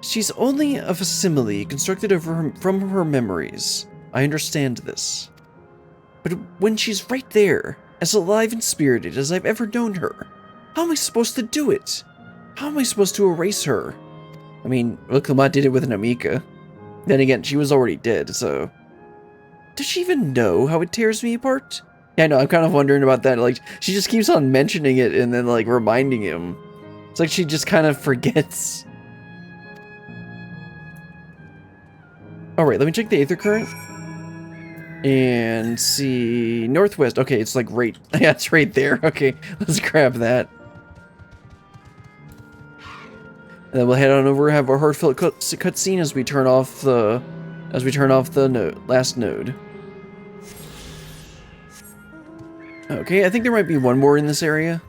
She's only a facsimile constructed from her memories. I understand this. But when she's right there, as alive and spirited as I've ever known her, how am I supposed to do it? How am I supposed to erase her? I mean, look, Lamont did it with an Amika. Then again, she was already dead, so... Does she even know how it tears me apart? Yeah, I know, I'm kind of wondering about that. Like, she just keeps on mentioning it and then, like, reminding him. It's like she just kind of forgets. Alright, let me check the Aether Current. And see... Northwest. Okay, it's like right... Yeah, it's right there. Okay, let's grab that. And then we'll head on over, have our heartfelt cutscene as we turn off the... last node. Okay, I think there might be one more in this area.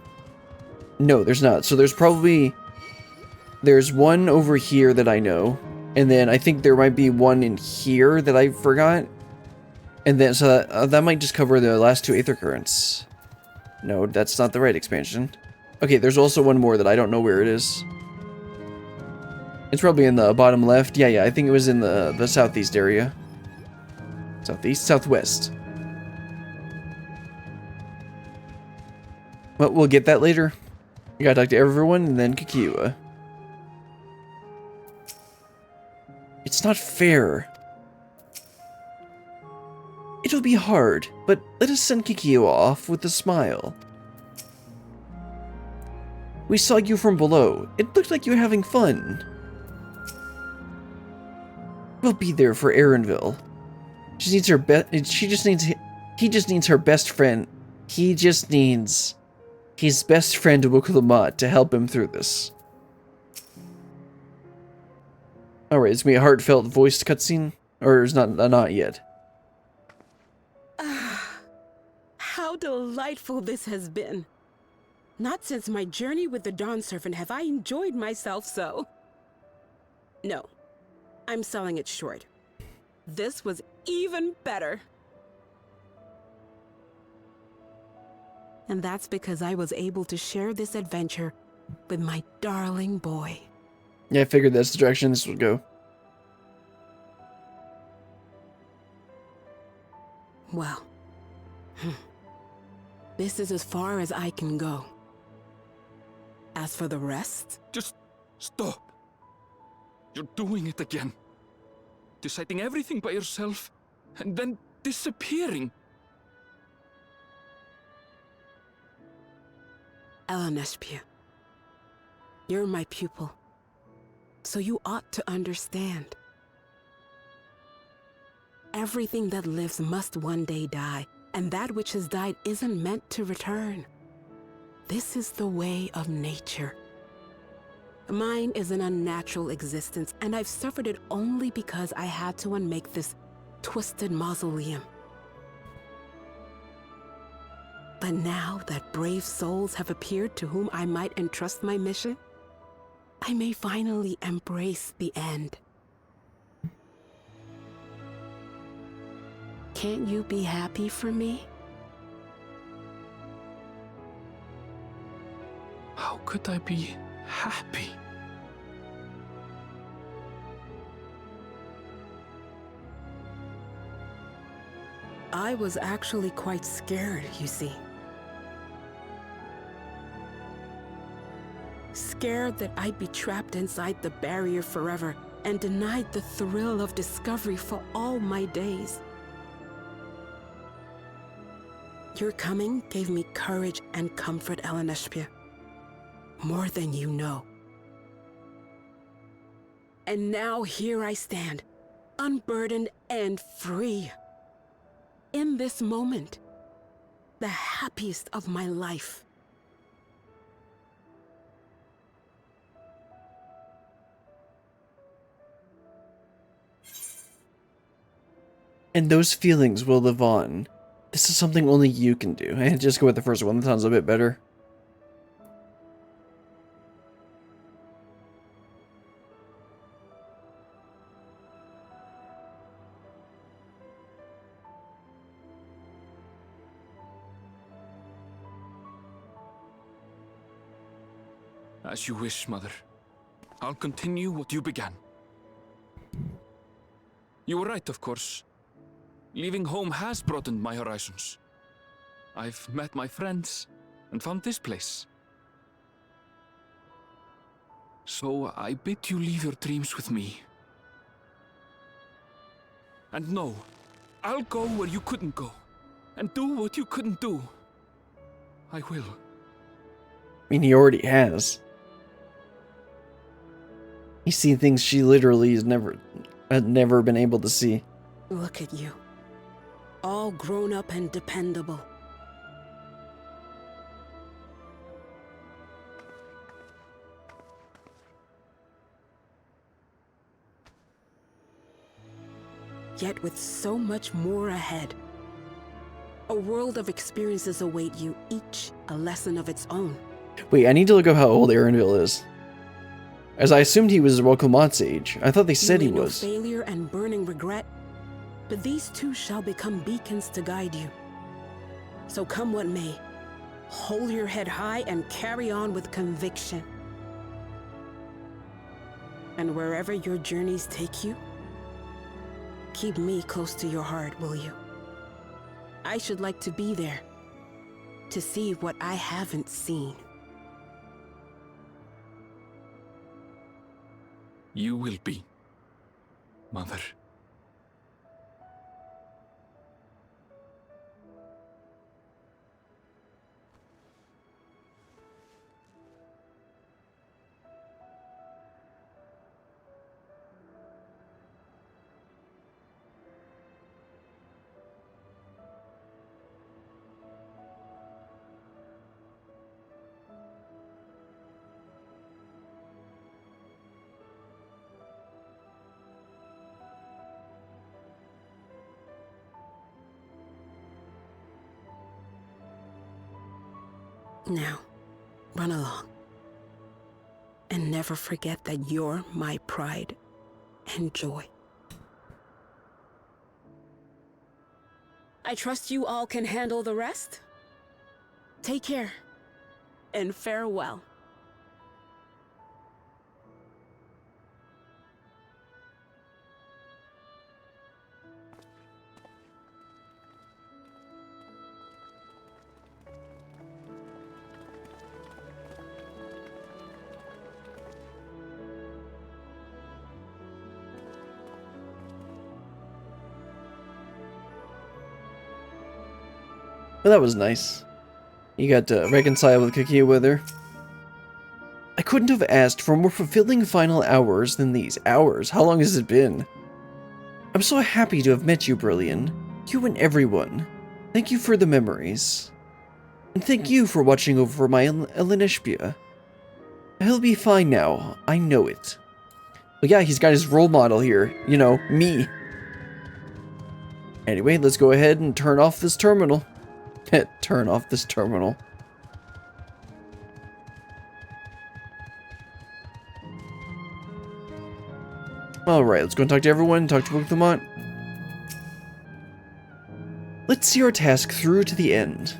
No, there's not. So there's probably... There's one over here that I know. And then I think there might be one in here that I forgot. And then, so that might just cover the last two Aether Currents. No, that's not the right expansion. Okay, there's also one more that I don't know where it is. It's probably in the bottom left. Yeah, I think it was in the southeast area. Southeast? Southwest. Well, we'll get that later. You gotta talk to everyone and then Kikiwa. It's not fair. It'll be hard, but let us send Kikiwa off with a smile. We saw you from below. It looked like you were having fun. We'll be there for Aaronville. She needs her he just needs her best friend. He just needs his best friend Wukulamat to help him through this. Alright, it's gonna be a heartfelt voiced cutscene? Or is not yet? How delightful this has been. Not since my journey with the Dawn Servant have I enjoyed myself so. No. I'm selling it short. This was even better. And that's because I was able to share this adventure with my darling boy. Yeah, I figured that's the direction this would go. Well, this is as far as I can go. As for the rest... Just stop. You're doing it again. Deciding everything by yourself, and then disappearing. Elaneshpia, you're my pupil, so you ought to understand. Everything that lives must one day die, and that which has died isn't meant to return. This is the way of nature. Mine is an unnatural existence, and I've suffered it only because I had to unmake this twisted mausoleum. But now that brave souls have appeared to whom I might entrust my mission, I may finally embrace the end. Can't you be happy for me? How could I be happy? I was actually quite scared, you see. scared that I'd be trapped inside the barrier forever and denied the thrill of discovery for all my days. Your coming gave me courage and comfort, Eleneshpia. More than you know. And now here I stand, unburdened and free. In this moment, the happiest of my life. And those feelings will live on. This is something only you can do. And just go with the first one. That sounds a bit better. As you wish, Mother. I'll continue what you began. You were right, of course. Leaving home has broadened my horizons. I've met my friends and found this place. So I bid you leave your dreams with me. And no, I'll go where you couldn't go, and do what you couldn't do. I will. I mean, he already has. He's seen things she literally had never been able to see. Look at you. All grown up and dependable. Yet with so much more ahead. A world of experiences await you, each a lesson of its own. Wait, I need to look up how old Erenville is. As I assumed he was Rokumat's age. I thought they said he You may know was. failure and burning regret, but these too shall become beacons to guide you. So come what may, hold your head high and carry on with conviction. And wherever your journeys take you, keep me close to your heart, will you? I should like to be there, to see what I haven't seen. You will be, Mother. Now, run along. And never forget that you're my pride and joy. I trust you all can handle the rest. Take care, and farewell. Well, that was nice. You got to reconcile with Kakia with her. I couldn't have asked for more fulfilling final hours than these hours. How long has it been? I'm so happy to have met you, Brillian. You and everyone. Thank you for the memories. And thank you for watching over my Eleneshpia. He'll be fine now. I know it. Well, yeah, he's got his role model here. You know, me. Anyway, let's go ahead and turn off this terminal. Turn off this terminal. Alright, let's go and talk to everyone, talk to Rokumat. Let's see our task through to the end.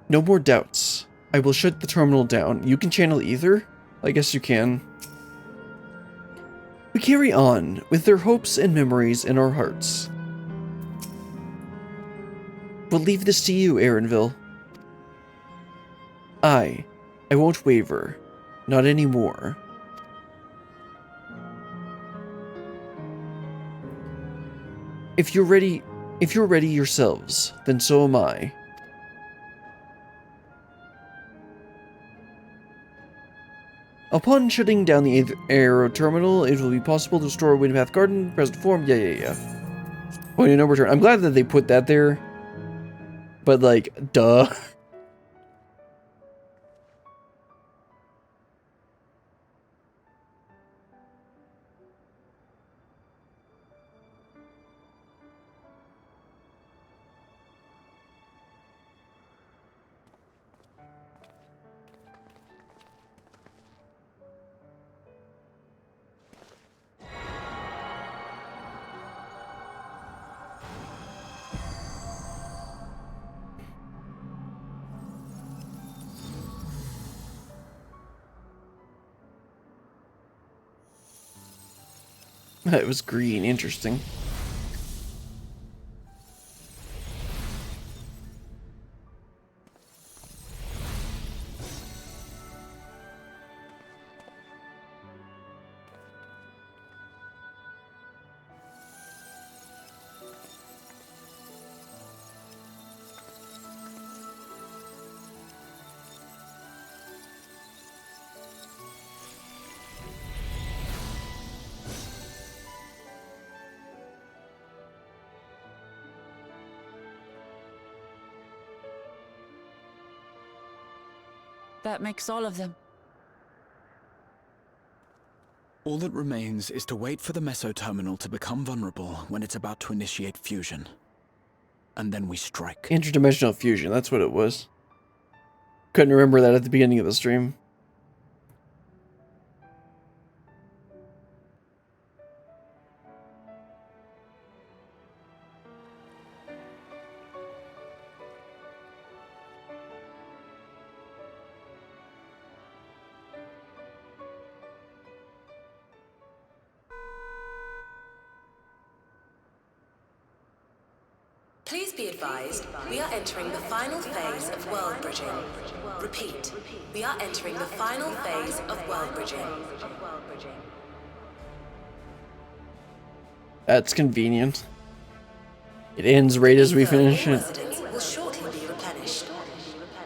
No more doubts. I will shut the terminal down. You can channel either? I guess you can. We carry on with their hopes and memories in our hearts. We'll leave this to you, Erenville. I I won't waver. Not anymore. If you're ready yourselves, then so am I. Upon shutting down the aero terminal, it will be possible to restore Windpath Garden present form. Yeah. Point of no return. I'm glad that they put that there. But like, duh. It was green. Interesting. That makes all of them. All that remains is to wait for the meso terminal to become vulnerable when it's about to initiate fusion. And then we strike. Interdimensional fusion, that's what it was. Couldn't remember that at the beginning of the stream. Please be advised, we are entering the final phase of world bridging. Repeat, we are entering the final phase of world bridging. That's convenient. It ends right as we finish it. Residents will shortly be replenished.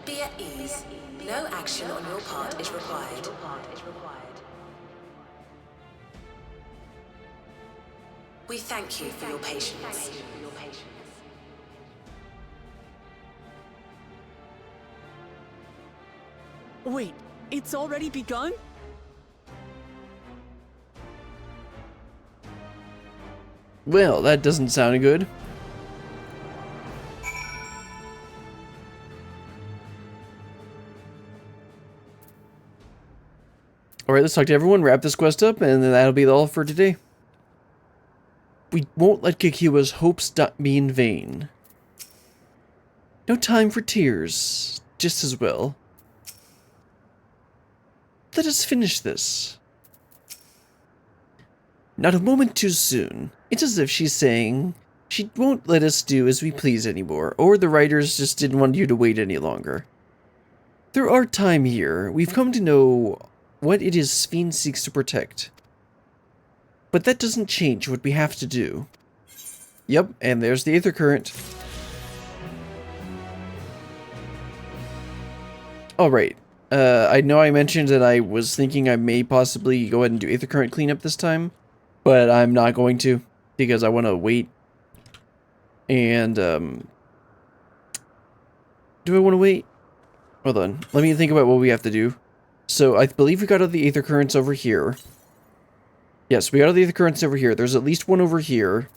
Be at ease. No action on your part is required. We thank you for your patience. Wait, it's already begun? Well, that doesn't sound good. Alright, let's talk to everyone, wrap this quest up, and then that'll be all for today. We won't let Kikiwa's hopes be in vain. No time for tears, just as well. Let us finish this. Not a moment too soon. It's as if she's saying she won't let us do as we please anymore, or the writers just didn't want you to wait any longer. Through our time here, we've come to know what it is Sphene seeks to protect. But that doesn't change what we have to do. Yep, and there's the Aether Current. Alright. I know I mentioned that I was thinking I may possibly go ahead and do Aether Current cleanup this time, but I'm not going to, because I want to wait. And, do I want to wait? Hold on, let me think about what we have to do. So, I believe we got all the Aether Currents over here. Yes, we got all the Aether Currents over here. There's at least one over here.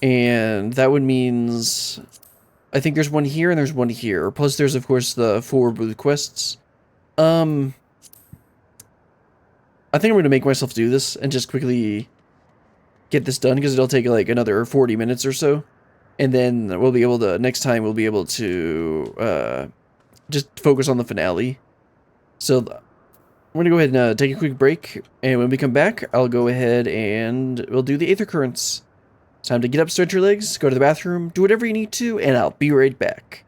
And that would means... I think there's one here and there's one here. Plus there's, of course, the 4 blue quests. I think I'm going to make myself do this and just quickly get this done, because it'll take like another 40 minutes or so. And then we'll be able to, next time we'll be able to just focus on the finale. So I'm going to go ahead and take a quick break. And when we come back, I'll go ahead and we'll do the Aether Currents. Time to get up, stretch your legs, go to the bathroom, do whatever you need to, and I'll be right back.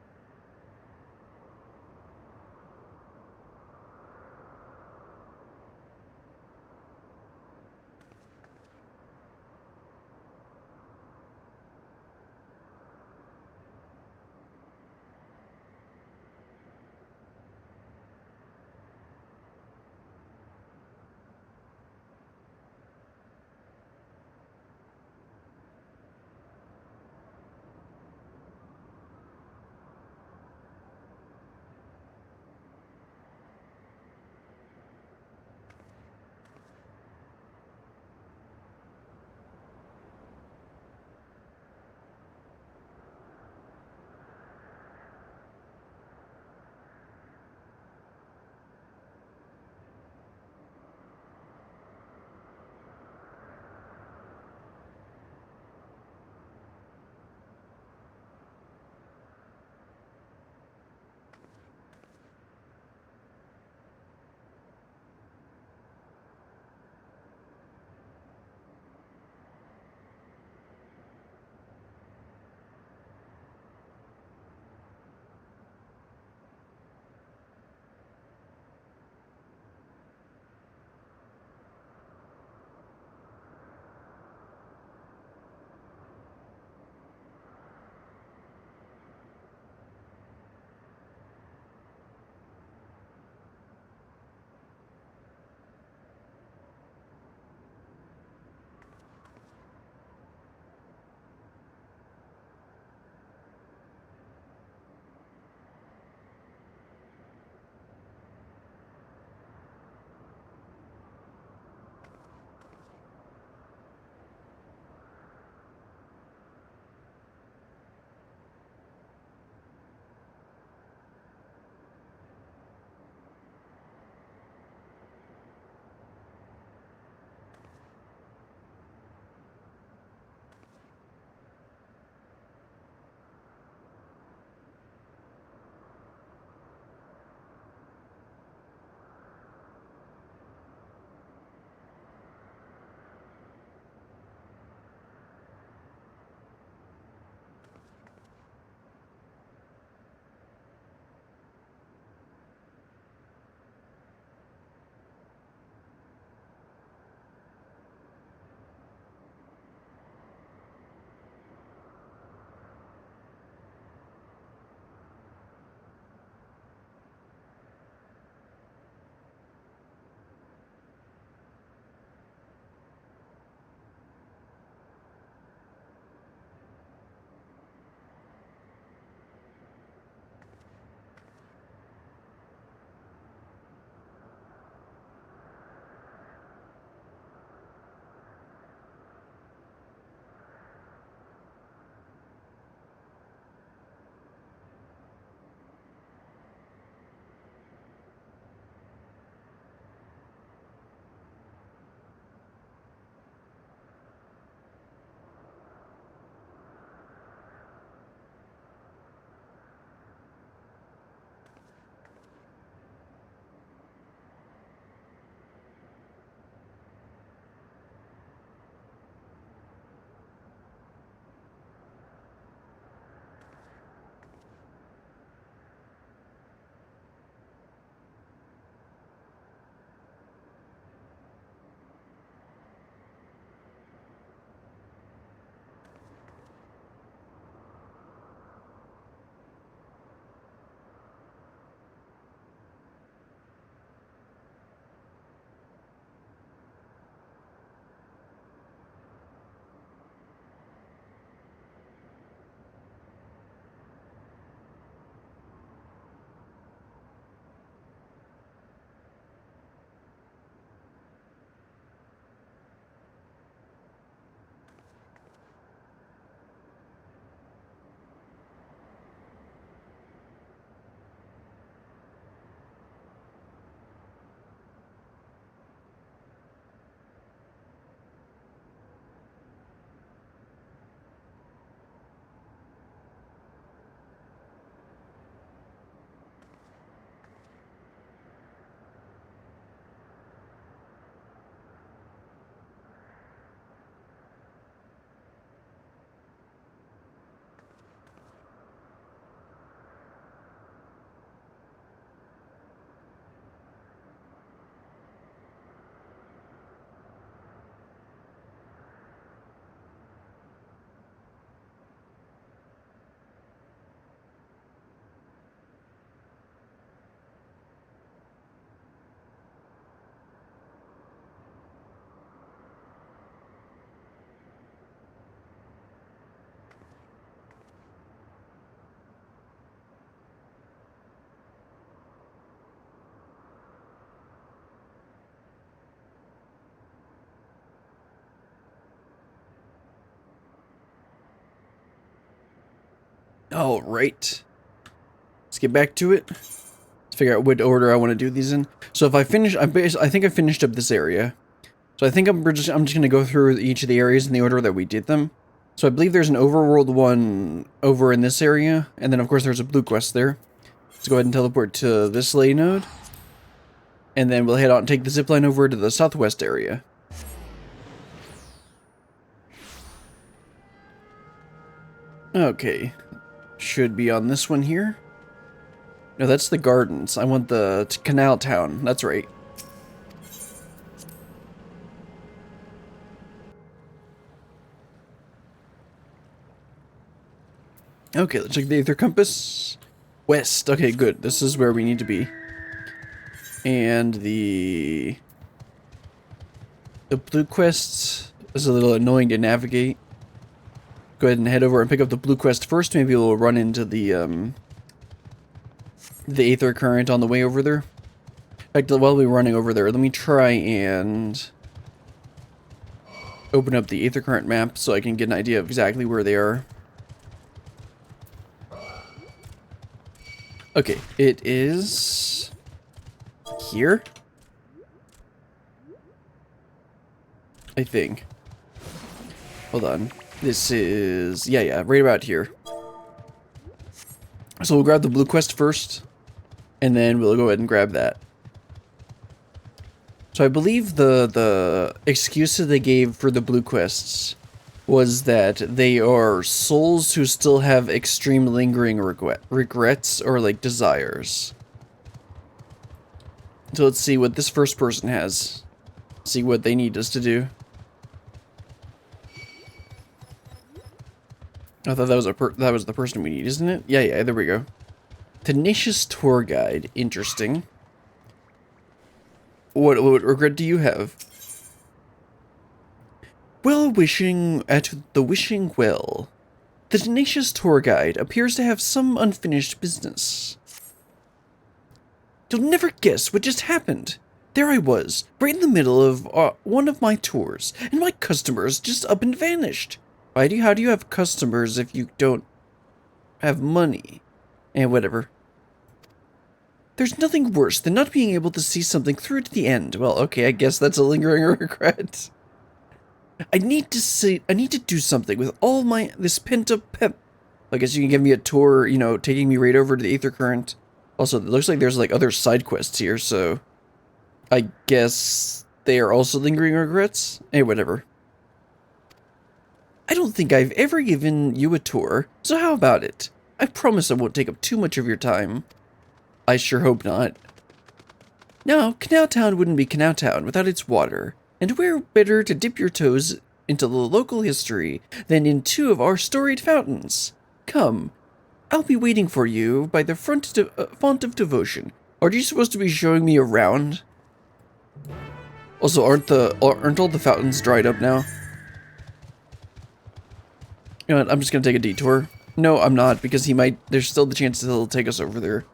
All right. Let's get back to it. Let's figure out what order I want to do these in. So if I finish, I think I finished up this area. So I think I'm just going to go through each of the areas in the order that we did them. So I believe there's an overworld one over in this area, and then of course there's a blue quest there. Let's go ahead and teleport to this ley node, and then we'll head out and take the zipline over to the southwest area. Okay, should be on this one here. No, that's the gardens. I want the canal town. That's right. Okay, let's check the Aether Compass. West. Okay, good. This is where we need to be. And the blue quest is a little annoying to navigate. Go ahead and head over and pick up the blue quest first. Maybe we'll run into the Aether Current on the way over there. In fact, while we're running over there, let me try and open up the Aether Current map so I can get an idea of exactly where they are. Okay, it is here, I think. Hold on. This is, yeah, right about here. So we'll grab the blue quest first, and then we'll go ahead and grab that. So I believe the excuse that they gave for the blue quests was that they are souls who still have extreme lingering regrets or like desires. So let's see what this first person has. See what they need us to do. I thought that was the person we need, isn't it? Yeah, there we go. Tenacious tour guide. Interesting. What regret do you have? Well, wishing at the wishing well. The tenacious tour guide appears to have some unfinished business. You'll never guess what just happened. There I was, right in the middle of one of my tours, and my customers just up and vanished. How do you have customers if you don't have money? And whatever. There's nothing worse than not being able to see something through to the end. Well, okay, I guess that's a lingering regret. I need to do something with all this pent-up pep. I guess you can give me a tour, you know, taking me right over to the Aether Current. Also, it looks like there's like other side quests here, so I guess they are also lingering regrets? Hey, whatever. I don't think I've ever given you a tour, so how about it? I promise I won't take up too much of your time. I sure hope not. Now, Canal Town wouldn't be Canal Town without its water. And where better to dip your toes into the local history than in two of our storied fountains? Come, I'll be waiting for you by the font of devotion. Are you supposed to be showing me around? Also, aren't all the fountains dried up now? You know what, I'm just gonna take a detour. No, I'm not, because there's still the chance that he'll take us over there.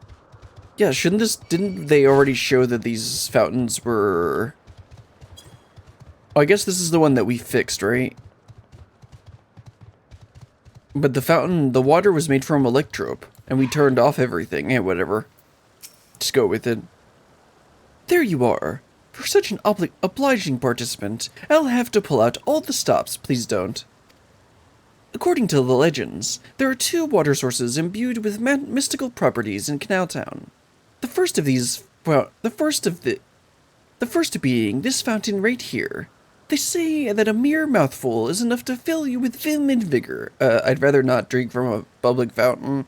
Yeah, didn't they already show that these fountains were... Oh, I guess this is the one that we fixed, right? But the water was made from electrope, and we turned off everything. Eh, whatever. Just go with it. There you are. For such an obliging participant, I'll have to pull out all the stops. Please don't. According to the legends, there are two water sources imbued with mystical properties in Canal Town. The first being this fountain right here. They say that a mere mouthful is enough to fill you with vim and vigor. I'd rather not drink from a public fountain.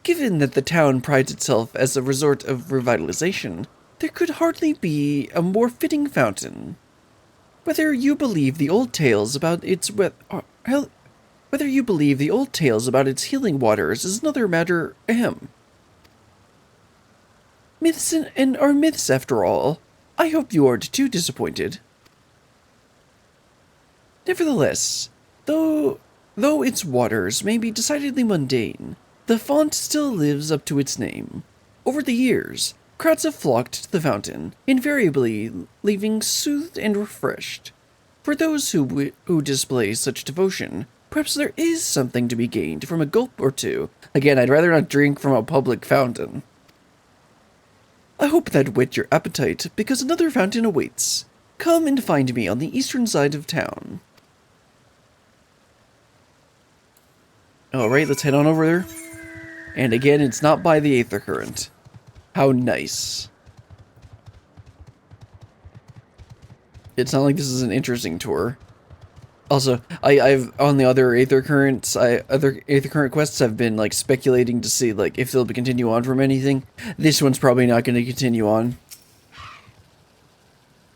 Given that the town prides itself as a resort of revitalization, there could hardly be a more fitting fountain. Whether you believe the old tales about its healing waters is another matter. Myths and are myths after all. I hope you aren't too disappointed. Nevertheless, though its waters may be decidedly mundane, the font still lives up to its name. Over the years, crowds have flocked to the fountain, invariably leaving soothed and refreshed. For those who display such devotion, Perhaps there is something to be gained from a gulp or two. Again, I'd rather not drink from a public fountain. I hope that whet your appetite, because another fountain awaits. Come and find me on the eastern side of town. Alright, let's head on over there. And again, it's not by the Aether Current. How nice. It's not like this is an interesting tour. Also, I've on the other Aether Currents, other Aether Current quests, I've been like speculating to see like if they'll continue on from anything. This one's probably not going to continue on.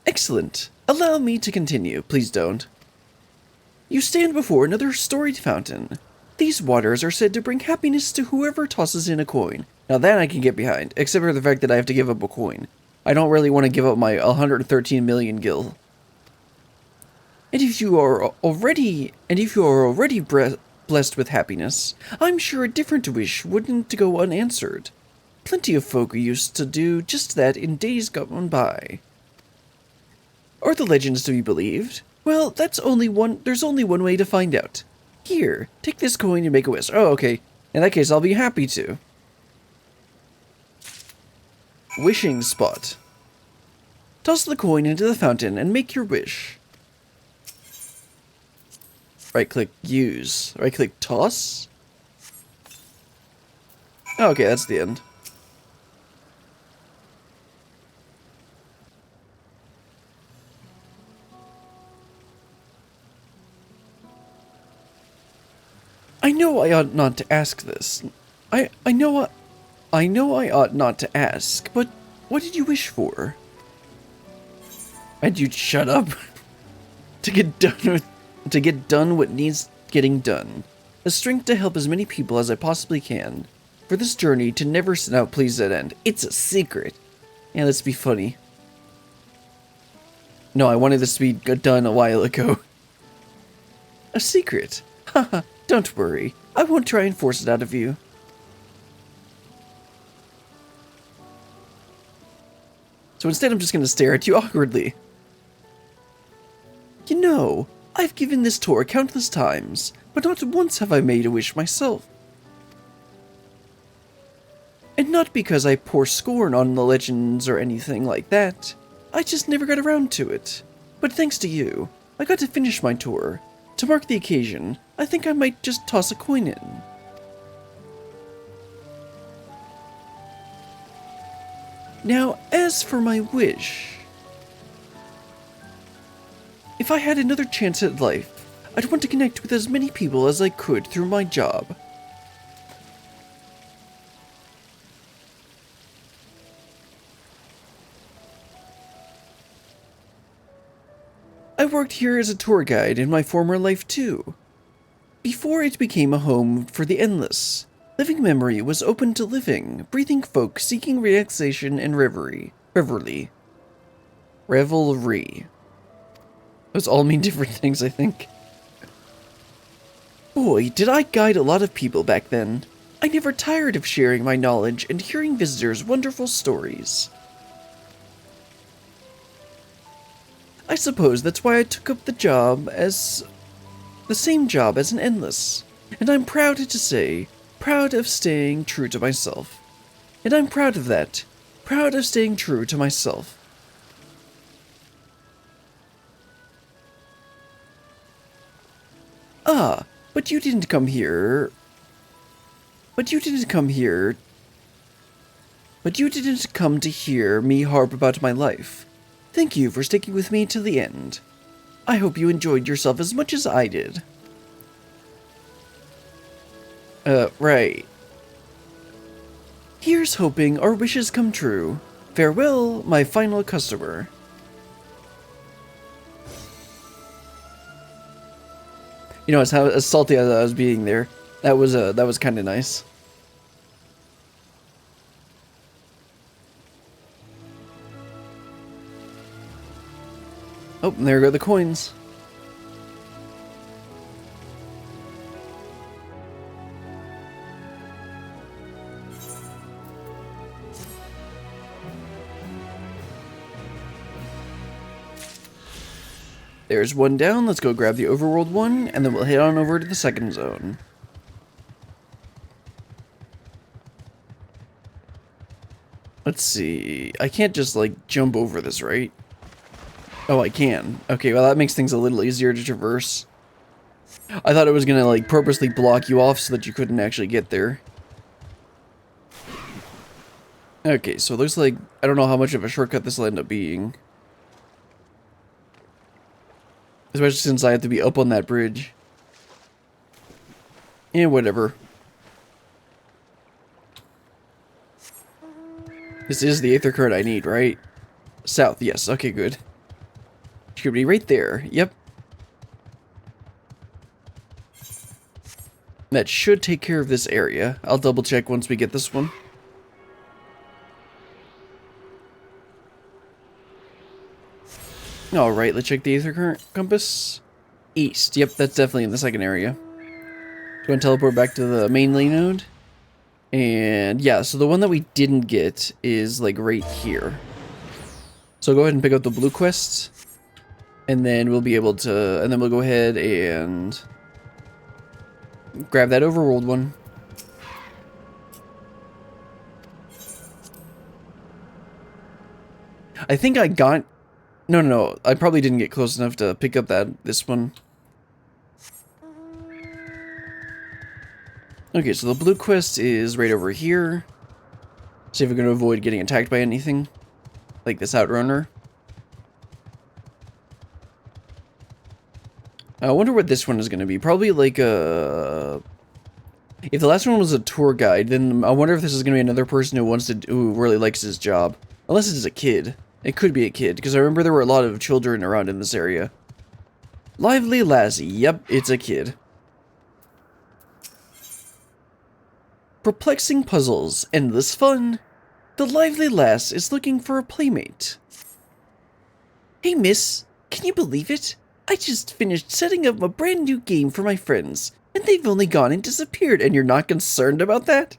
Excellent. Allow me to continue. Please don't. You stand before another storied fountain. These waters are said to bring happiness to whoever tosses in a coin. Now that I can get behind, except for the fact that I have to give up a coin. I don't really want to give up my 113 million gil. And if you are already blessed with happiness, I'm sure a different wish wouldn't go unanswered. Plenty of folk used to do just that in days gone by. Are the legends to be believed? Well, there's only one way to find out. Here, take this coin and make a wish. Oh, okay. In that case, I'll be happy to. Wishing spot. Toss the coin into the fountain and make your wish. Right-click use. Right-click toss. Oh, okay, that's the end. I know I ought not to ask this. I know I ought not to ask, but what did you wish for? And you'd shut up. To get done what needs getting done. The strength to help as many people as I possibly can. For this journey to never now please that end. It's a secret. Yeah, let's be funny. No, I wanted this to be done a while ago. A secret. Haha. Don't worry, I won't try and force it out of you. So instead I'm just going to stare at you awkwardly. You know, I've given this tour countless times, but not once have I made a wish myself. And not because I pour scorn on the legends or anything like that. I just never got around to it. But thanks to you, I got to finish my tour. To mark the occasion, I think I might just toss a coin in. Now, as for my wish... If I had another chance at life, I'd want to connect with as many people as I could through my job. I worked here as a tour guide in my former life too. Before it became a home for the endless, Living Memory was open to living, breathing folk seeking relaxation and revelry. Those all mean different things, I think. Boy, did I guide a lot of people back then. I never tired of sharing my knowledge and hearing visitors' wonderful stories. I suppose that's why I took up the same job as an endless. And I'm proud to say, proud of staying true to myself. And I'm proud of that. Proud of staying true to myself. Ah, but you didn't come here to hear me harp about my life. Thank you for sticking with me to the end. I hope you enjoyed yourself as much as I did. Right. Here's hoping our wishes come true. Farewell, my final customer. You know, as salty as I was being there, that was kind of nice. Oh, and there go the coins. There's one down. Let's go grab the overworld one, and then we'll head on over to the second zone. Let's see. I can't just, like, jump over this, right? Oh, I can. Okay, well, that makes things a little easier to traverse. I thought it was gonna, like, purposely block you off so that you couldn't actually get there. Okay, so it looks like... I don't know how much of a shortcut this will end up being. Especially since I have to be up on that bridge. Yeah, whatever. This is the Aether current I need, right? South, yes. Okay, good. Should be right there. Yep. That should take care of this area. I'll double check once we get this one. Alright, let's check the Aether current compass. East. Yep, that's definitely in the second area. Do you want to teleport back to the main lane node? And yeah, so the one that we didn't get is like right here. So go ahead and pick up the blue quest. And then we'll be able to, and then we'll go ahead and grab that overworld one. I think I got, no, I probably didn't get close enough to pick up this one. Okay, so the blue quest is right over here. See if we're going to avoid getting attacked by anything. Like this outrunner. I wonder what this one is going to be. Probably like a... If the last one was a tour guide, then I wonder if this is going to be another person who really likes his job. Unless it's a kid. It could be a kid, because I remember there were a lot of children around in this area. Lively Lassie. Yep, it's a kid. Perplexing puzzles, endless fun. The lively lass is looking for a playmate. Hey miss, can you believe it? I just finished setting up a brand new game for my friends, and they've only gone and disappeared, and you're not concerned about that?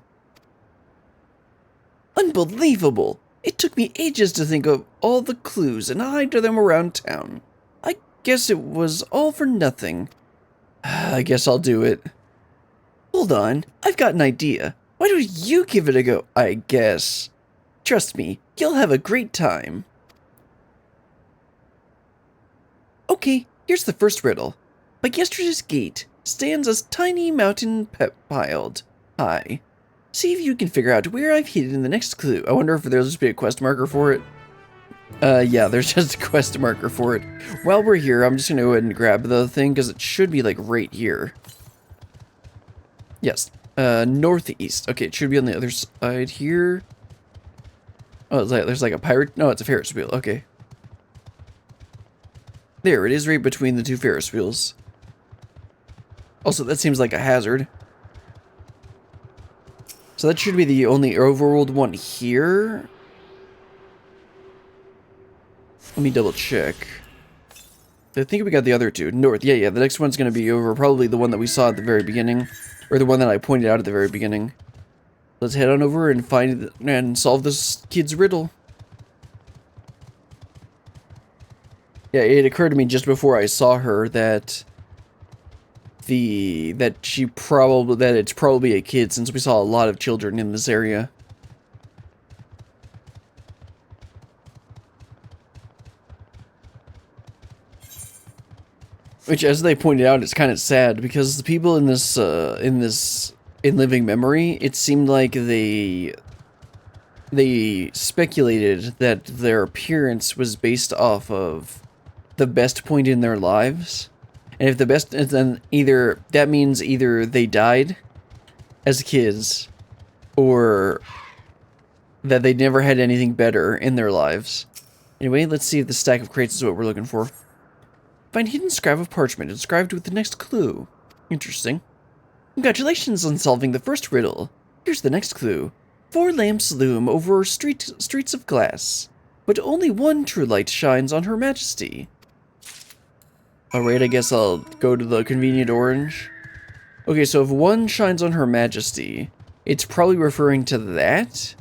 Unbelievable! It took me ages to think of all the clues and hide them around town. I guess it was all for nothing. I guess I'll do it. Hold on, I've got an idea. Why don't you give it a go, I guess? Trust me, you'll have a great time. Okay, here's the first riddle. By yesterday's gate stands a tiny mountain piled high. See if you can figure out where I've hidden the next clue. I wonder if there'll just be a quest marker for it. Yeah, there's just a quest marker for it. While we're here, I'm just gonna go ahead and grab the thing, because it should be, like, right here. Yes, northeast. Okay, it should be on the other side here. Oh, there's like a pirate... No, it's a Ferris wheel. Okay. There, it is right between the two Ferris wheels. Also, that seems like a hazard. So that should be the only overworld one here. Let me double check. I think we got the other two. North. Yeah, the next one's going to be over. Probably the one that we saw at the very beginning. Or the one that I pointed out at the very beginning. Let's head on over and find and solve this kid's riddle. Yeah, it occurred to me just before I saw her that it's probably a kid, since we saw a lot of children in this area. Which, as they pointed out, is kind of sad, because the people in living memory, it seemed like they speculated that their appearance was based off of the best point in their lives. And if the best, then that means either they died as kids, or that they never had anything better in their lives. Anyway, let's see if the stack of crates is what we're looking for. Find hidden scrap of parchment inscribed with the next clue. Interesting. Congratulations on solving the first riddle. Here's the next clue. 4 lamps loom over streets of glass, but only one true light shines on Her Majesty. Alright, I guess I'll go to the convenient orange. Okay, so if one shines on Her Majesty, it's probably referring to that.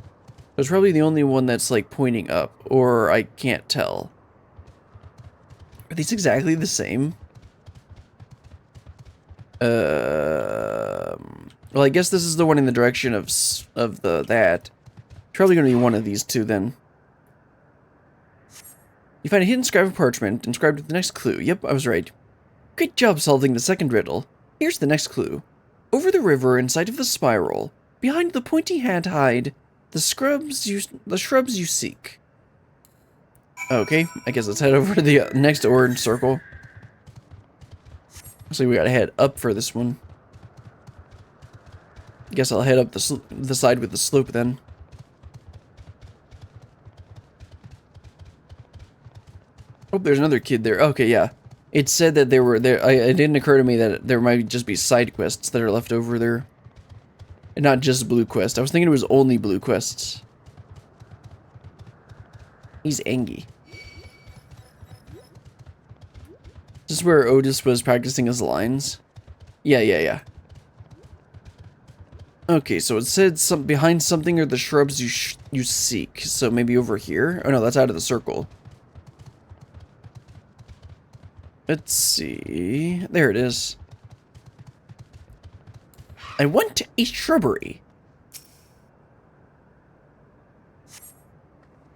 It's probably the only one that's, like, pointing up, or I can't tell. Are these exactly the same? Well, I guess this is the one in the direction of that. Probably going to be one of these two then. You find a hidden scrap of parchment inscribed with the next clue. Yep, I was right. Great job solving the second riddle. Here's the next clue. Over the river in sight of the spiral, behind the pointy hat hide the shrubs you seek. Okay, I guess let's head over to the next orange circle. So we gotta head up for this one. Guess I'll head up the side with the slope then. Oh, there's another kid there. Okay, yeah. It said that there were there. It didn't occur to me that there might just be side quests that are left over there, and not just blue quests. I was thinking it was only blue quests. He's Angie. This is where Otis was practicing his lines. Yeah. Okay, so it said behind something are the shrubs you seek. So maybe over here? Oh no, that's out of the circle. Let's see. There it is. I want a shrubbery.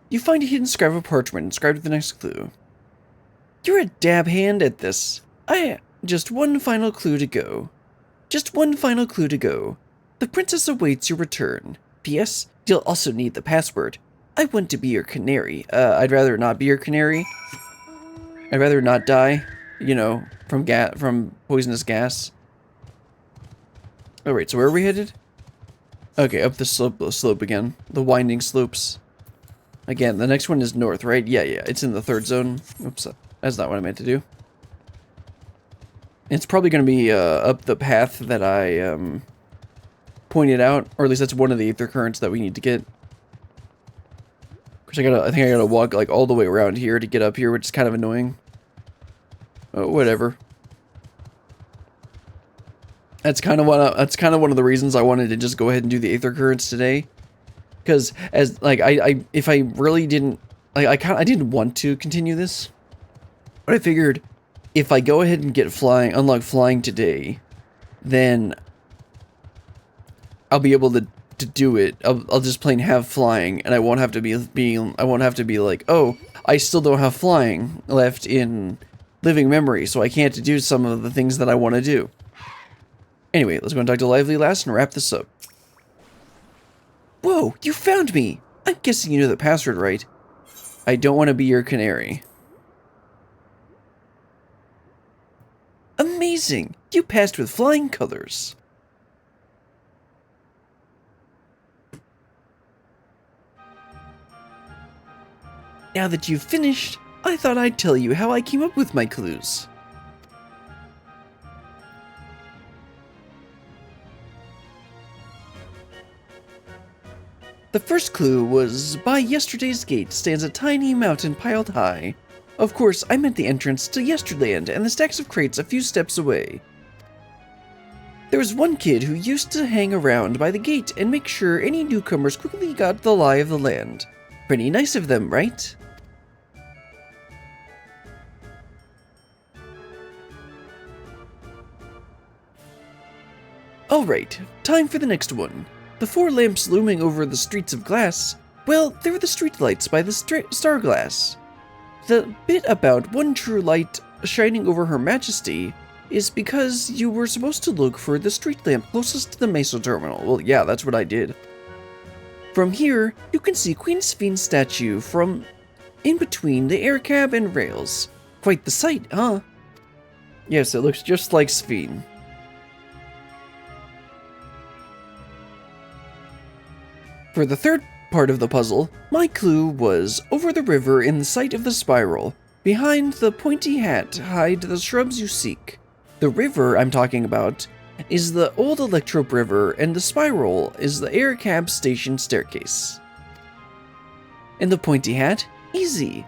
You find a hidden scrap of parchment inscribed with the next clue. You're a dab hand at this. Just one final clue to go. Just one final clue to go. The princess awaits your return. P.S. You'll also need the password. I want to be your canary. I'd rather not be your canary. I'd rather not die, you know, from poisonous gas. Alright, so where are we headed? Okay, up the slope again. The winding slopes. Again, the next one is north, right? Yeah, it's in the third zone. Oops, that's not what I meant to do. It's probably going to be up the path that I pointed out, or at least that's one of the ether currents that we need to get. Because I think I gotta walk like all the way around here to get up here, which is kind of annoying. Oh, whatever. That's kind of one of the reasons I wanted to just go ahead and do the ether currents today. Because as like if I really didn't I didn't want to continue this, but I figured if I go ahead and get unlock flying today, then I'll be able to do it. I'll just plain have flying, and I won't have to be like, oh, I still don't have flying left in living memory, so I can't do some of the things that I want to do. Anyway, let's go and talk to Lively last and wrap this up. Whoa, you found me! I'm guessing you know the password, right? I don't want to be your canary. Amazing! You passed with flying colors. Now that you've finished, I thought I'd tell you how I came up with my clues. The first clue was, by yesterday's gate stands a tiny mountain piled high. Of course, I meant the entrance to Yesterland and the stacks of crates a few steps away. There was one kid who used to hang around by the gate and make sure any newcomers quickly got the lie of the land. Pretty nice of them, right? Alright, time for the next one. The four lamps looming over the streets of glass, well, they're the streetlights by the star glass. The bit about one true light shining over Her Majesty is because you were supposed to look for the street lamp closest to the Meso terminal. Well, yeah, that's what I did. From here, you can see Queen Sphene's statue from in between the air cab and rails. Quite the sight, huh? Yes, it looks just like Sphene. For the third part of the puzzle, my clue was over the river in the sight of the spiral. Behind the pointy hat hide the shrubs you seek. The river I'm talking about is the old Electrope River, and the spiral is the air cab station staircase. And the pointy hat? Easy.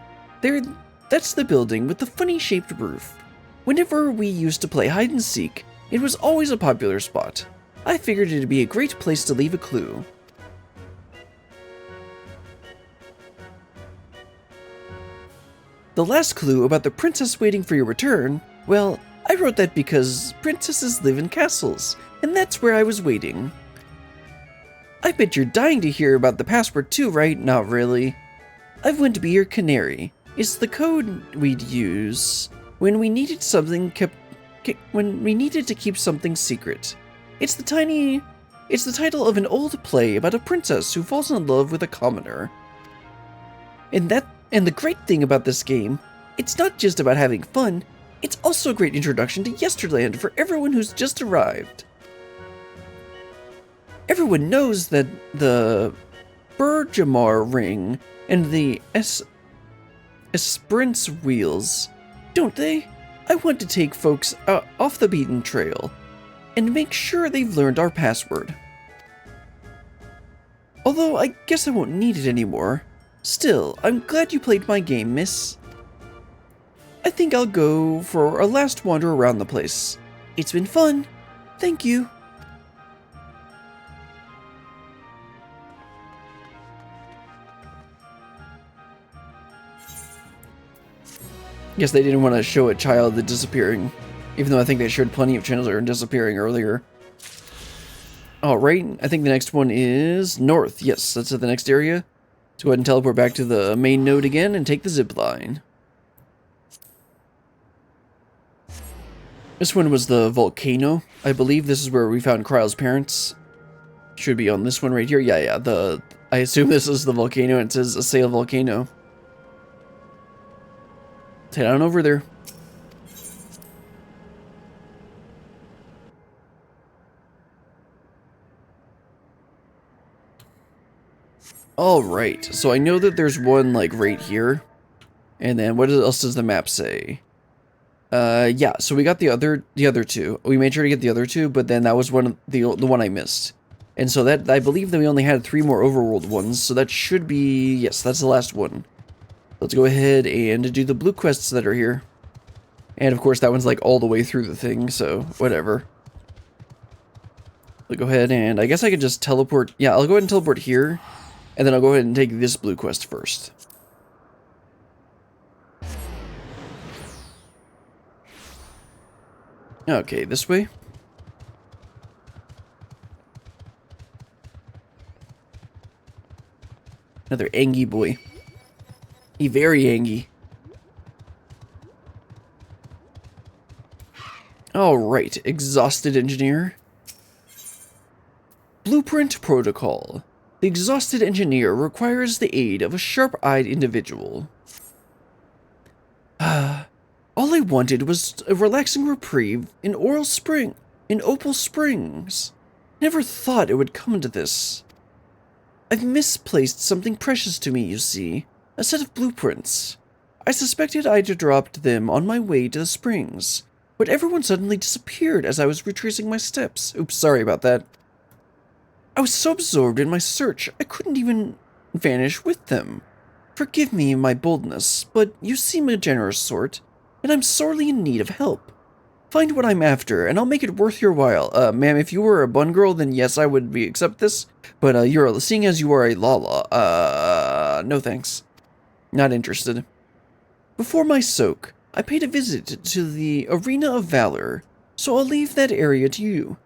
That's the building with the funny shaped roof. Whenever we used to play hide and seek, it was always a popular spot. I figured it'd be a great place to leave a clue. The last clue about the princess waiting for your return, well, I wrote that because princesses live in castles, and that's where I was waiting. I bet you're dying to hear about the password too, right? Not really. I've went to be your canary. It's the code we'd use when we needed to keep something secret. It's the title of an old play about a princess who falls in love with a commoner. And the great thing about this game, it's not just about having fun, it's also a great introduction to Yesterland for everyone who's just arrived. Everyone knows that the Bergamar ring and the Esperance wheels, don't they? I want to take folks off the beaten trail and make sure they've learned our password. Although I guess I won't need it anymore. Still, I'm glad you played my game, miss. I think I'll go for a last wander around the place. It's been fun. Thank you. Guess they didn't want to show a child disappearing, even though I think they showed plenty of children disappearing earlier. Alright, I think the next one is north. Yes, that's at the next area. Let's go ahead and teleport back to the main node again and take the zip line. This one was the volcano. I believe this is where we found Kryle's parents. Should be on this one right here. Yeah. I assume this is the volcano and it says Assail Volcano. Let's head on over there. Alright, so I know that there's one, like, right here. And then, what else does the map say? Yeah, so we got the other two. We made sure to get the other two, but then that was the one I missed. And so that, I believe that we only had 3 more overworld ones, so that should be, yes, that's the last one. Let's go ahead and do the blue quests that are here. And of course, that one's, like, all the way through the thing, so, whatever. We'll go ahead and, I guess I could just teleport, yeah, I'll go ahead and teleport here. And then I'll go ahead and take this blue quest first. Okay, this way. Another Angie boy. He very Angie. Alright, exhausted engineer. Blueprint protocol. The exhausted engineer requires the aid of a sharp-eyed individual. All I wanted was a relaxing reprieve in Opal Springs. Never thought it would come to this. I've misplaced something precious to me, you see. A set of blueprints. I suspected I'd dropped them on my way to the springs, but everyone suddenly disappeared as I was retracing my steps. Oops, sorry about that. I was so absorbed in my search, I couldn't even vanish with them. Forgive me my boldness, but you seem a generous sort, and I'm sorely in need of help. Find what I'm after, and I'll make it worth your while. Ma'am, if you were a bun girl, then yes, I would accept this, but seeing as you are a Lala, no thanks. Not interested. Before my soak, I paid a visit to the Arena of Valor, so I'll leave that area to you.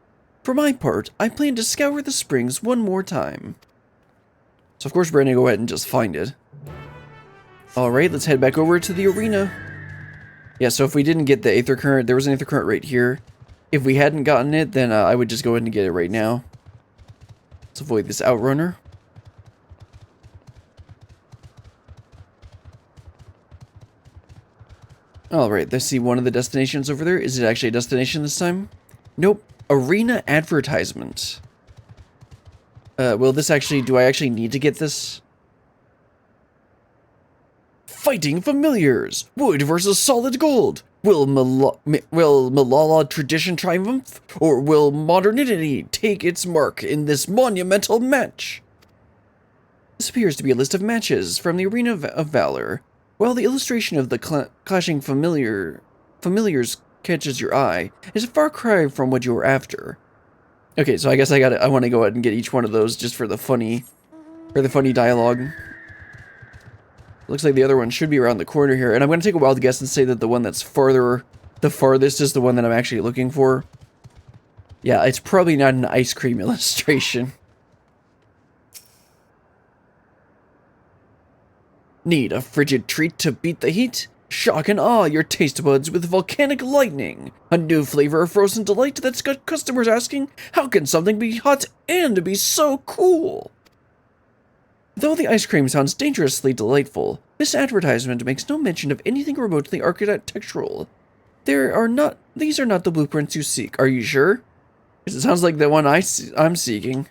For my part, I plan to scour the springs one more time. So of course we're gonna go ahead and just find it. Alright, let's head back over to the arena. Yeah, so if we didn't get the Aether Current, there was an Aether Current right here. If we hadn't gotten it, then I would just go ahead and get it right now. Let's avoid this Outrunner. Alright, let's see one of the destinations over there. Is it actually a destination this time? Nope. Arena advertisement. Will this actually, do I actually need to get this? Fighting familiars! Wood versus solid gold! Will Malala tradition triumph? Or will modernity take its mark in this monumental match? This appears to be a list of matches from the Arena of Valor. While the illustration of the clashing familiars catches your eye, it's a far cry from what you were after. Okay, so I guess I want to go ahead and get each one of those just for the funny dialogue. Looks like the other one should be around the corner here. And I'm going to take a wild guess and say that the one that's the farthest is the one that I'm actually looking for. Yeah, it's probably not an ice cream illustration. Need a frigid treat to beat the heat? Shock and awe your taste buds with volcanic lightning. A new flavor of frozen delight that's got customers asking, how can something be hot and be so cool? Though the ice cream sounds dangerously delightful, this advertisement makes no mention of anything remotely architectural. These are not the blueprints you seek, are you sure? Because it sounds like the one I'm seeking.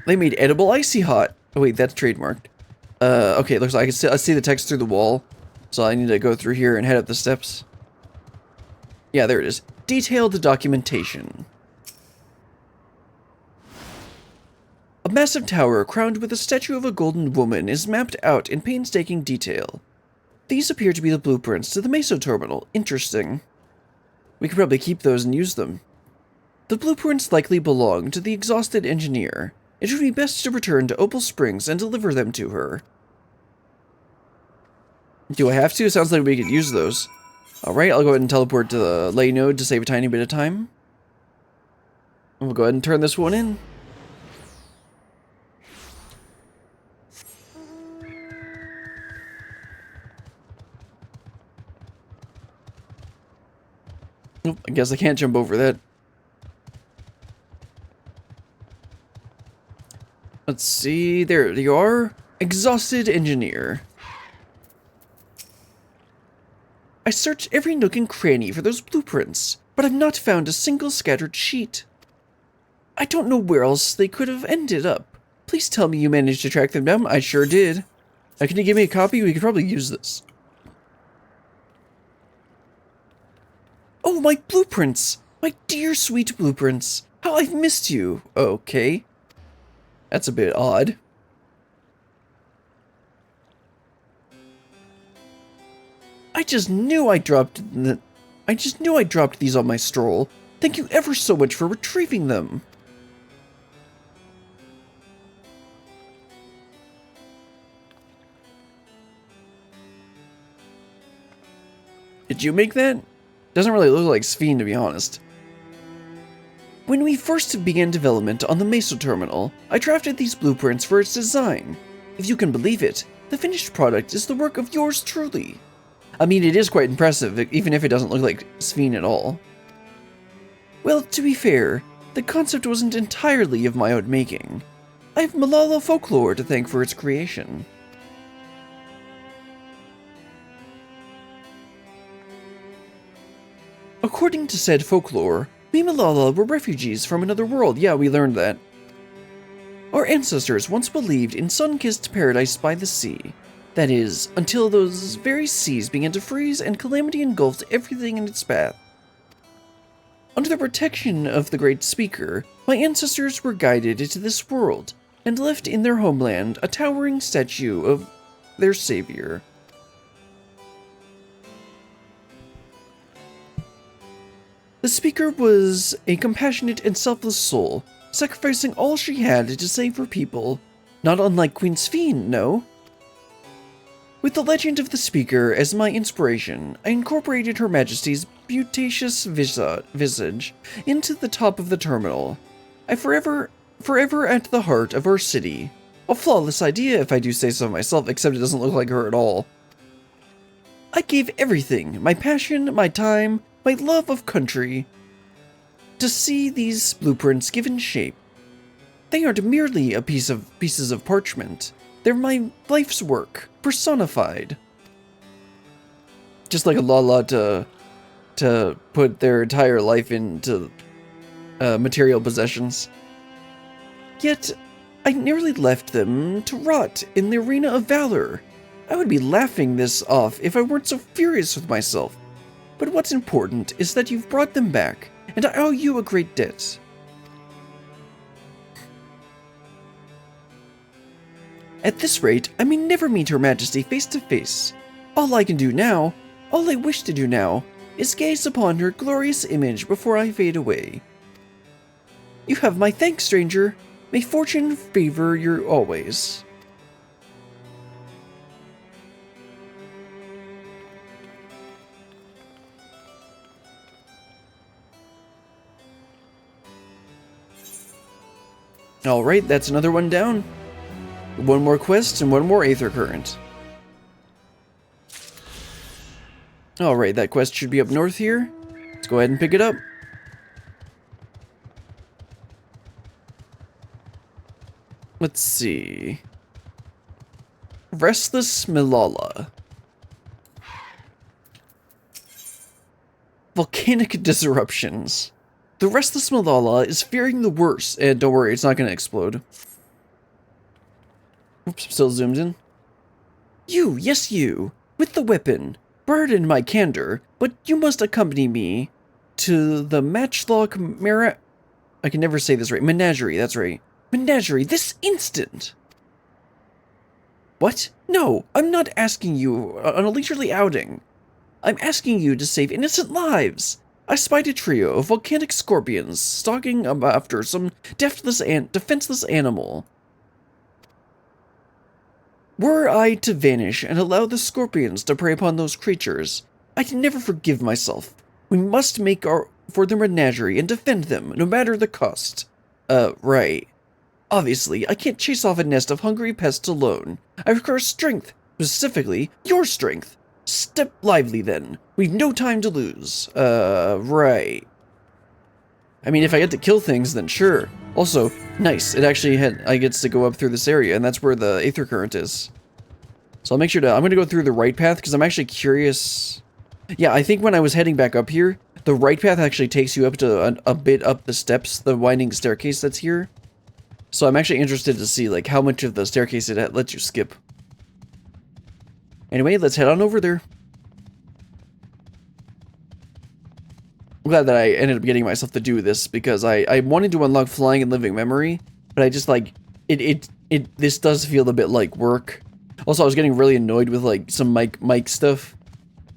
They made edible icy hot. Oh wait, that's trademarked. Okay, it looks like I see the text through the wall. So I need to go through here and head up the steps. Yeah, there it is. Detailed documentation. A massive tower crowned with a statue of a golden woman is mapped out in painstaking detail. These appear to be the blueprints to the Meso terminal. Interesting. We could probably keep those and use them. The blueprints likely belong to the exhausted engineer. It would be best to return to Opal Springs and deliver them to her. Do I have to? Sounds like we could use those. Alright, I'll go ahead and teleport to the lay node to save a tiny bit of time. And we'll go ahead and turn this one in. Nope, I guess I can't jump over that. Let's see, there you are. Exhausted engineer. I searched every nook and cranny for those blueprints, but I've not found a single scattered sheet. I don't know where else they could have ended up. Please tell me you managed to track them down. I sure did. Can you give me a copy? We could probably use this. Oh, my blueprints! My dear sweet blueprints! How I've missed you! Okay. That's a bit odd. I just knew I dropped these on my stroll. Thank you ever so much for retrieving them. Did you make that? Doesn't really look like Sphene, to be honest. When we first began development on the Meso terminal, I drafted these blueprints for its design. If you can believe it, the finished product is the work of yours truly. I mean, it is quite impressive, even if it doesn't look like Sphene at all. Well, to be fair, the concept wasn't entirely of my own making. I have Malala folklore to thank for its creation. According to said folklore, we Malala were refugees from another world. Yeah, we learned that. Our ancestors once believed in sun-kissed paradise by the sea. That is, until those very seas began to freeze and calamity engulfed everything in its path. Under the protection of the Great Speaker, my ancestors were guided into this world and left in their homeland a towering statue of their savior. The Speaker was a compassionate and selfless soul, sacrificing all she had to save her people. Not unlike Queen Sphene, no? With the legend of the Speaker as my inspiration, I incorporated Her Majesty's beauteous visage into the top of the terminal. I forever at the heart of our city. A flawless idea, if I do say so myself, except it doesn't look like her at all. I gave everything, my passion, my time, my love of country, to see these blueprints given shape. They aren't merely pieces of parchment. They're my life's work, personified. Just like a Lala to put their entire life into material possessions. Yet, I nearly left them to rot in the arena of valor. I would be laughing this off if I weren't so furious with myself. But what's important is that you've brought them back, and I owe you a great debt. At this rate, I may never meet Her Majesty face to face. All I wish to do now, is gaze upon her glorious image before I fade away. You have my thanks, stranger. May fortune favor you always. Alright, that's another one down. One more quest and one more Aether Current. Alright, that quest should be up north here. Let's go ahead and pick it up. Let's see. Restless Milala. Volcanic disruptions. The Restless Milala is fearing the worst, and don't worry, it's not going to explode. Oops, still zoomed in. You, yes you, with the weapon. Pardon my candor, but you must accompany me to the Matchlock I can never say this right. Menagerie, that's right. Menagerie, this instant! What? No, I'm not asking you on a leisurely outing. I'm asking you to save innocent lives. I spied a trio of volcanic scorpions stalking after some defenseless animal. Were I to vanish and allow the scorpions to prey upon those creatures, I can never forgive myself. We must make for the menagerie and defend them, no matter the cost. Right. Obviously, I can't chase off a nest of hungry pests alone. I require strength, specifically your strength. Step lively, then. We've no time to lose. Right. I mean, if I get to kill things, then sure. Also, nice. It actually I gets to go up through this area, and that's where the Aether Current is. So I'll make sure I'm going to go through the right path, because I'm actually curious. Yeah, I think when I was heading back up here, the right path actually takes you up to a bit up the steps, the winding staircase that's here. So I'm actually interested to see, like, how much of the staircase it lets you skip. Anyway, let's head on over there. I'm glad that I ended up getting myself to do this, because I wanted to unlock Flying and Living Memory, but I just, like, this does feel a bit like work. Also, I was getting really annoyed with, like, some mic stuff,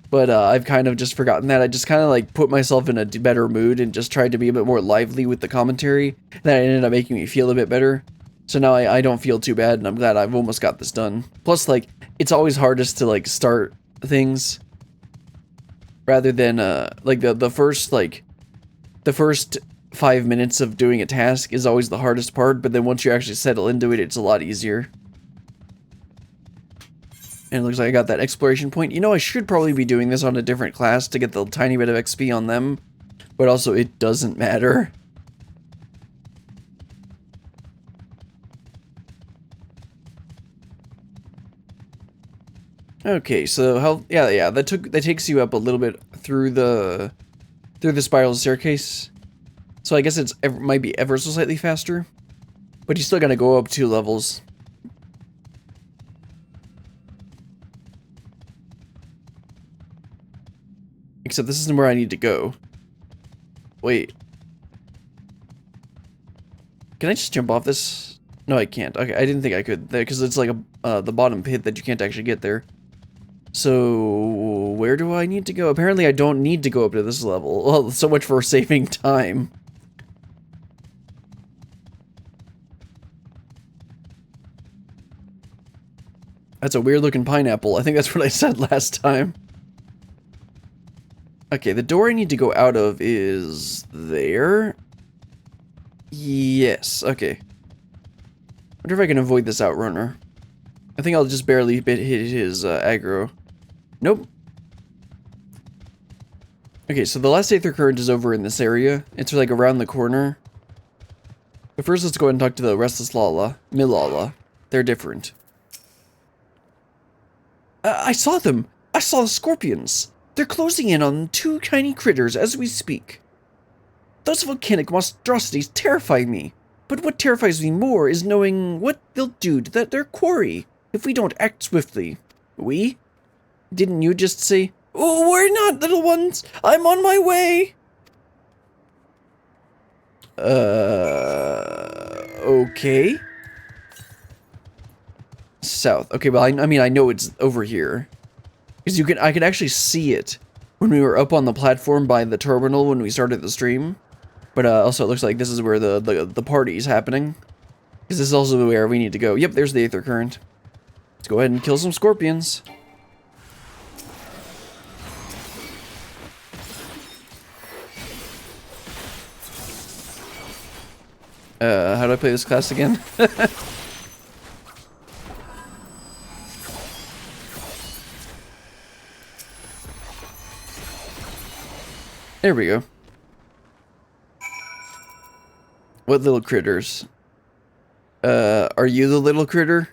but I've kind of just forgotten that. I just kind of, like, put myself in a better mood and just tried to be a bit more lively with the commentary. That ended up making me feel a bit better. So now I don't feel too bad, and I'm glad I've almost got this done. Plus, like, it's always hardest to, like, start things rather than, like, the first 5 minutes of doing a task is always the hardest part, but then once you actually settle into it, it's a lot easier. And it looks like I got that exploration point. You know, I should probably be doing this on a different class to get the tiny bit of XP on them, but also it doesn't matter. Okay, so how? Yeah, that takes you up a little bit through the spiral staircase. So I guess might be ever so slightly faster, but you still gotta go up 2 levels. Except this isn't where I need to go. Wait. Can I just jump off this? No, I can't. Okay, I didn't think I could, because it's like the bottom pit that you can't actually get there. So, where do I need to go? Apparently I don't need to go up to this level. Well, so much for saving time. That's a weird looking pineapple. I think that's what I said last time. Okay, the door I need to go out of is there. Yes, okay. Wonder if I can avoid this outrunner. I think I'll just barely hit his aggro. Nope. Okay, so the last Aether Current is over in this area. It's like around the corner. But first, let's go ahead and talk to the Restless Milala. They're different. I saw them! I saw the scorpions! They're closing in on 2 tiny critters as we speak. Those volcanic monstrosities terrify me. But what terrifies me more is knowing what they'll do to their quarry if we don't act swiftly. We? Didn't you just say, "Oh, we're not, little ones! I'm on my way!" Okay. South. Okay, well, I mean, I know it's over here. Because I could actually see it when we were up on the platform by the terminal when we started the stream. But also it looks like this is where the party's happening. Because this is also where we need to go. Yep, there's the Aether Current. Let's go ahead and kill some scorpions. How do I play this class again? There we go. What little critters? Are you the little critter?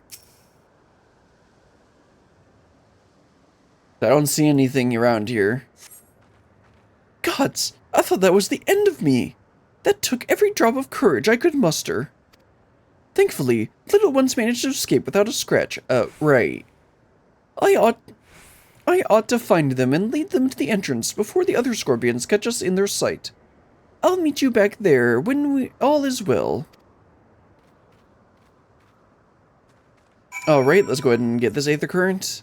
I don't see anything around here. Gods, I thought that was the end of me. That took every drop of courage I could muster. Thankfully, little ones managed to escape without a scratch. Right. I ought to find them and lead them to the entrance before the other scorpions catch us in their sight. I'll meet you back there when all is well. Alright, let's go ahead and get this Aether Current,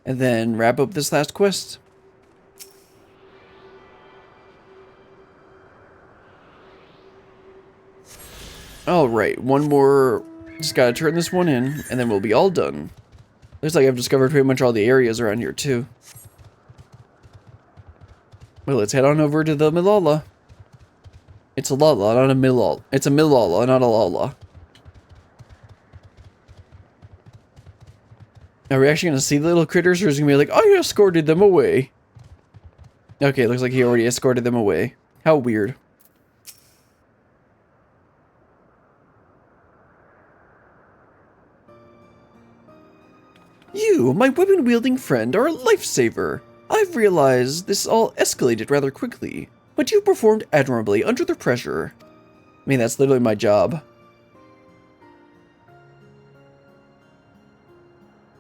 and then wrap up this last quest. Alright, one more. Just gotta turn this one in, and then we'll be all done. Looks like I've discovered pretty much all the areas around here, too. Well, let's head on over to the Milala. It's a Lala, not a Milala. It's a Milala, not a Lala. Are we actually gonna see the little critters, or is it gonna be like, I escorted them away? Okay, looks like he already escorted them away. How weird. You, my weapon-wielding friend, are a lifesaver. I've realized this all escalated rather quickly, but you performed admirably under the pressure. I mean, that's literally my job.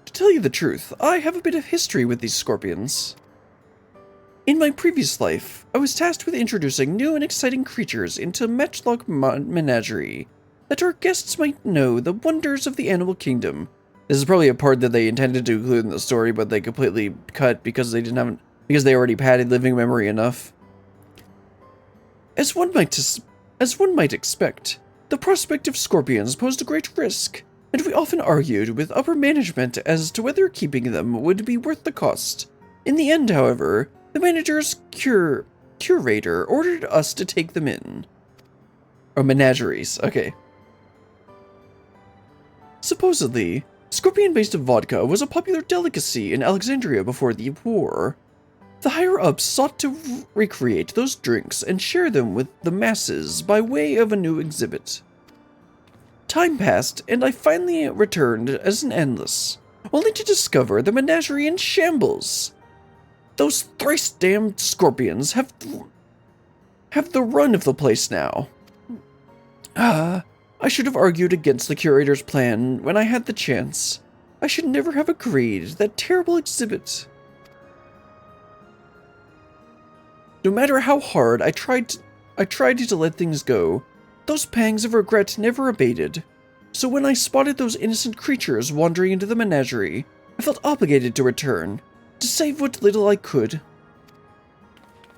To tell you the truth, I have a bit of history with these scorpions. In my previous life, I was tasked with introducing new and exciting creatures into Matchlock Menagerie, that our guests might know the wonders of the animal kingdom. This is probably a part that they intended to include in the story, but they completely cut because they already padded living memory enough. As one might expect, the prospect of scorpions posed a great risk, and we often argued with upper management as to whether keeping them would be worth the cost. In the end, however, the manager's curator ordered us to take them in. Or menageries, okay. Supposedly, scorpion-based vodka was a popular delicacy in Alexandria before the war. The higher-ups sought to recreate those drinks and share them with the masses by way of a new exhibit. Time passed, and I finally returned as an endless, only to discover the menagerie in shambles. Those thrice-damned scorpions have the run of the place now. I should have argued against the curator's plan when I had the chance. I should never have agreed to that terrible exhibit. No matter how hard I tried to let things go, those pangs of regret never abated. So when I spotted those innocent creatures wandering into the menagerie, I felt obligated to return, to save what little I could.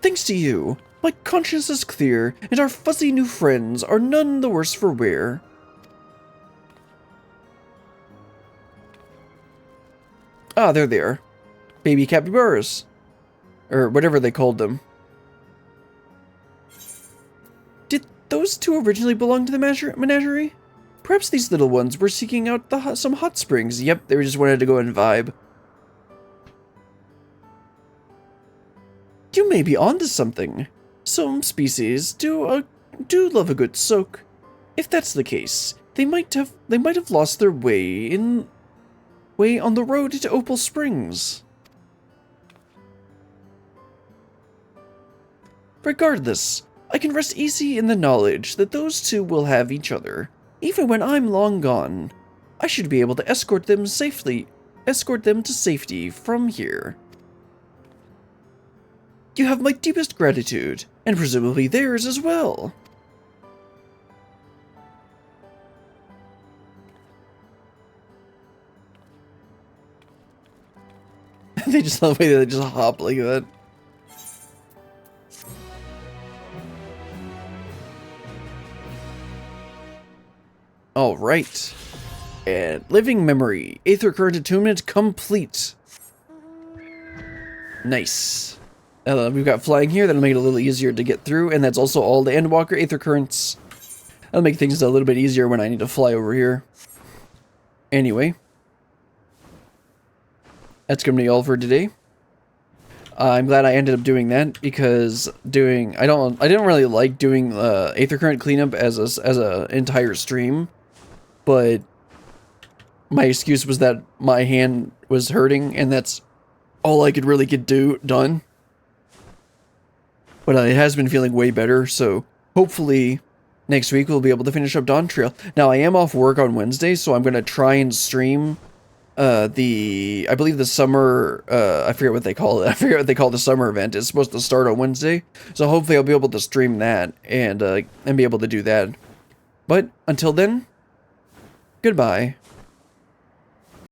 Thanks to you, my conscience is clear, and our fuzzy new friends are none the worse for wear. Ah, they're there. Baby capybaras. Or whatever they called them. Did those two originally belong to the menagerie? Perhaps these little ones were seeking out some hot springs. Yep, they just wanted to go and vibe. You may be onto something. Some species do love a good soak. If that's the case, they might have lost their way on the road to Opal Springs. Regardless, I can rest easy in the knowledge that those two will have each other. Even when I'm long gone, I should be able to escort them to safety from here. You have my deepest gratitude, and presumably theirs as well. They just love the way they just hop like that. Alright. And living memory. Aether Current Attunement complete. Nice. We've got flying here, that'll make it a little easier to get through, and that's also all the Endwalker Aether Currents. That'll make things a little bit easier when I need to fly over here. Anyway. That's going to be all for today. I'm glad I ended up doing that because I didn't really like doing Aether Current cleanup as a entire stream, but my excuse was that my hand was hurting and that's all I could really get done. But it has been feeling way better, so hopefully next week we'll be able to finish up Dawntrail. Now I am off work on Wednesday, so I'm gonna try and stream I believe the summer, I forget what they call it. I forget what they call the summer event. It's supposed to start on Wednesday. So hopefully I'll be able to stream that and be able to do that. But until then, goodbye.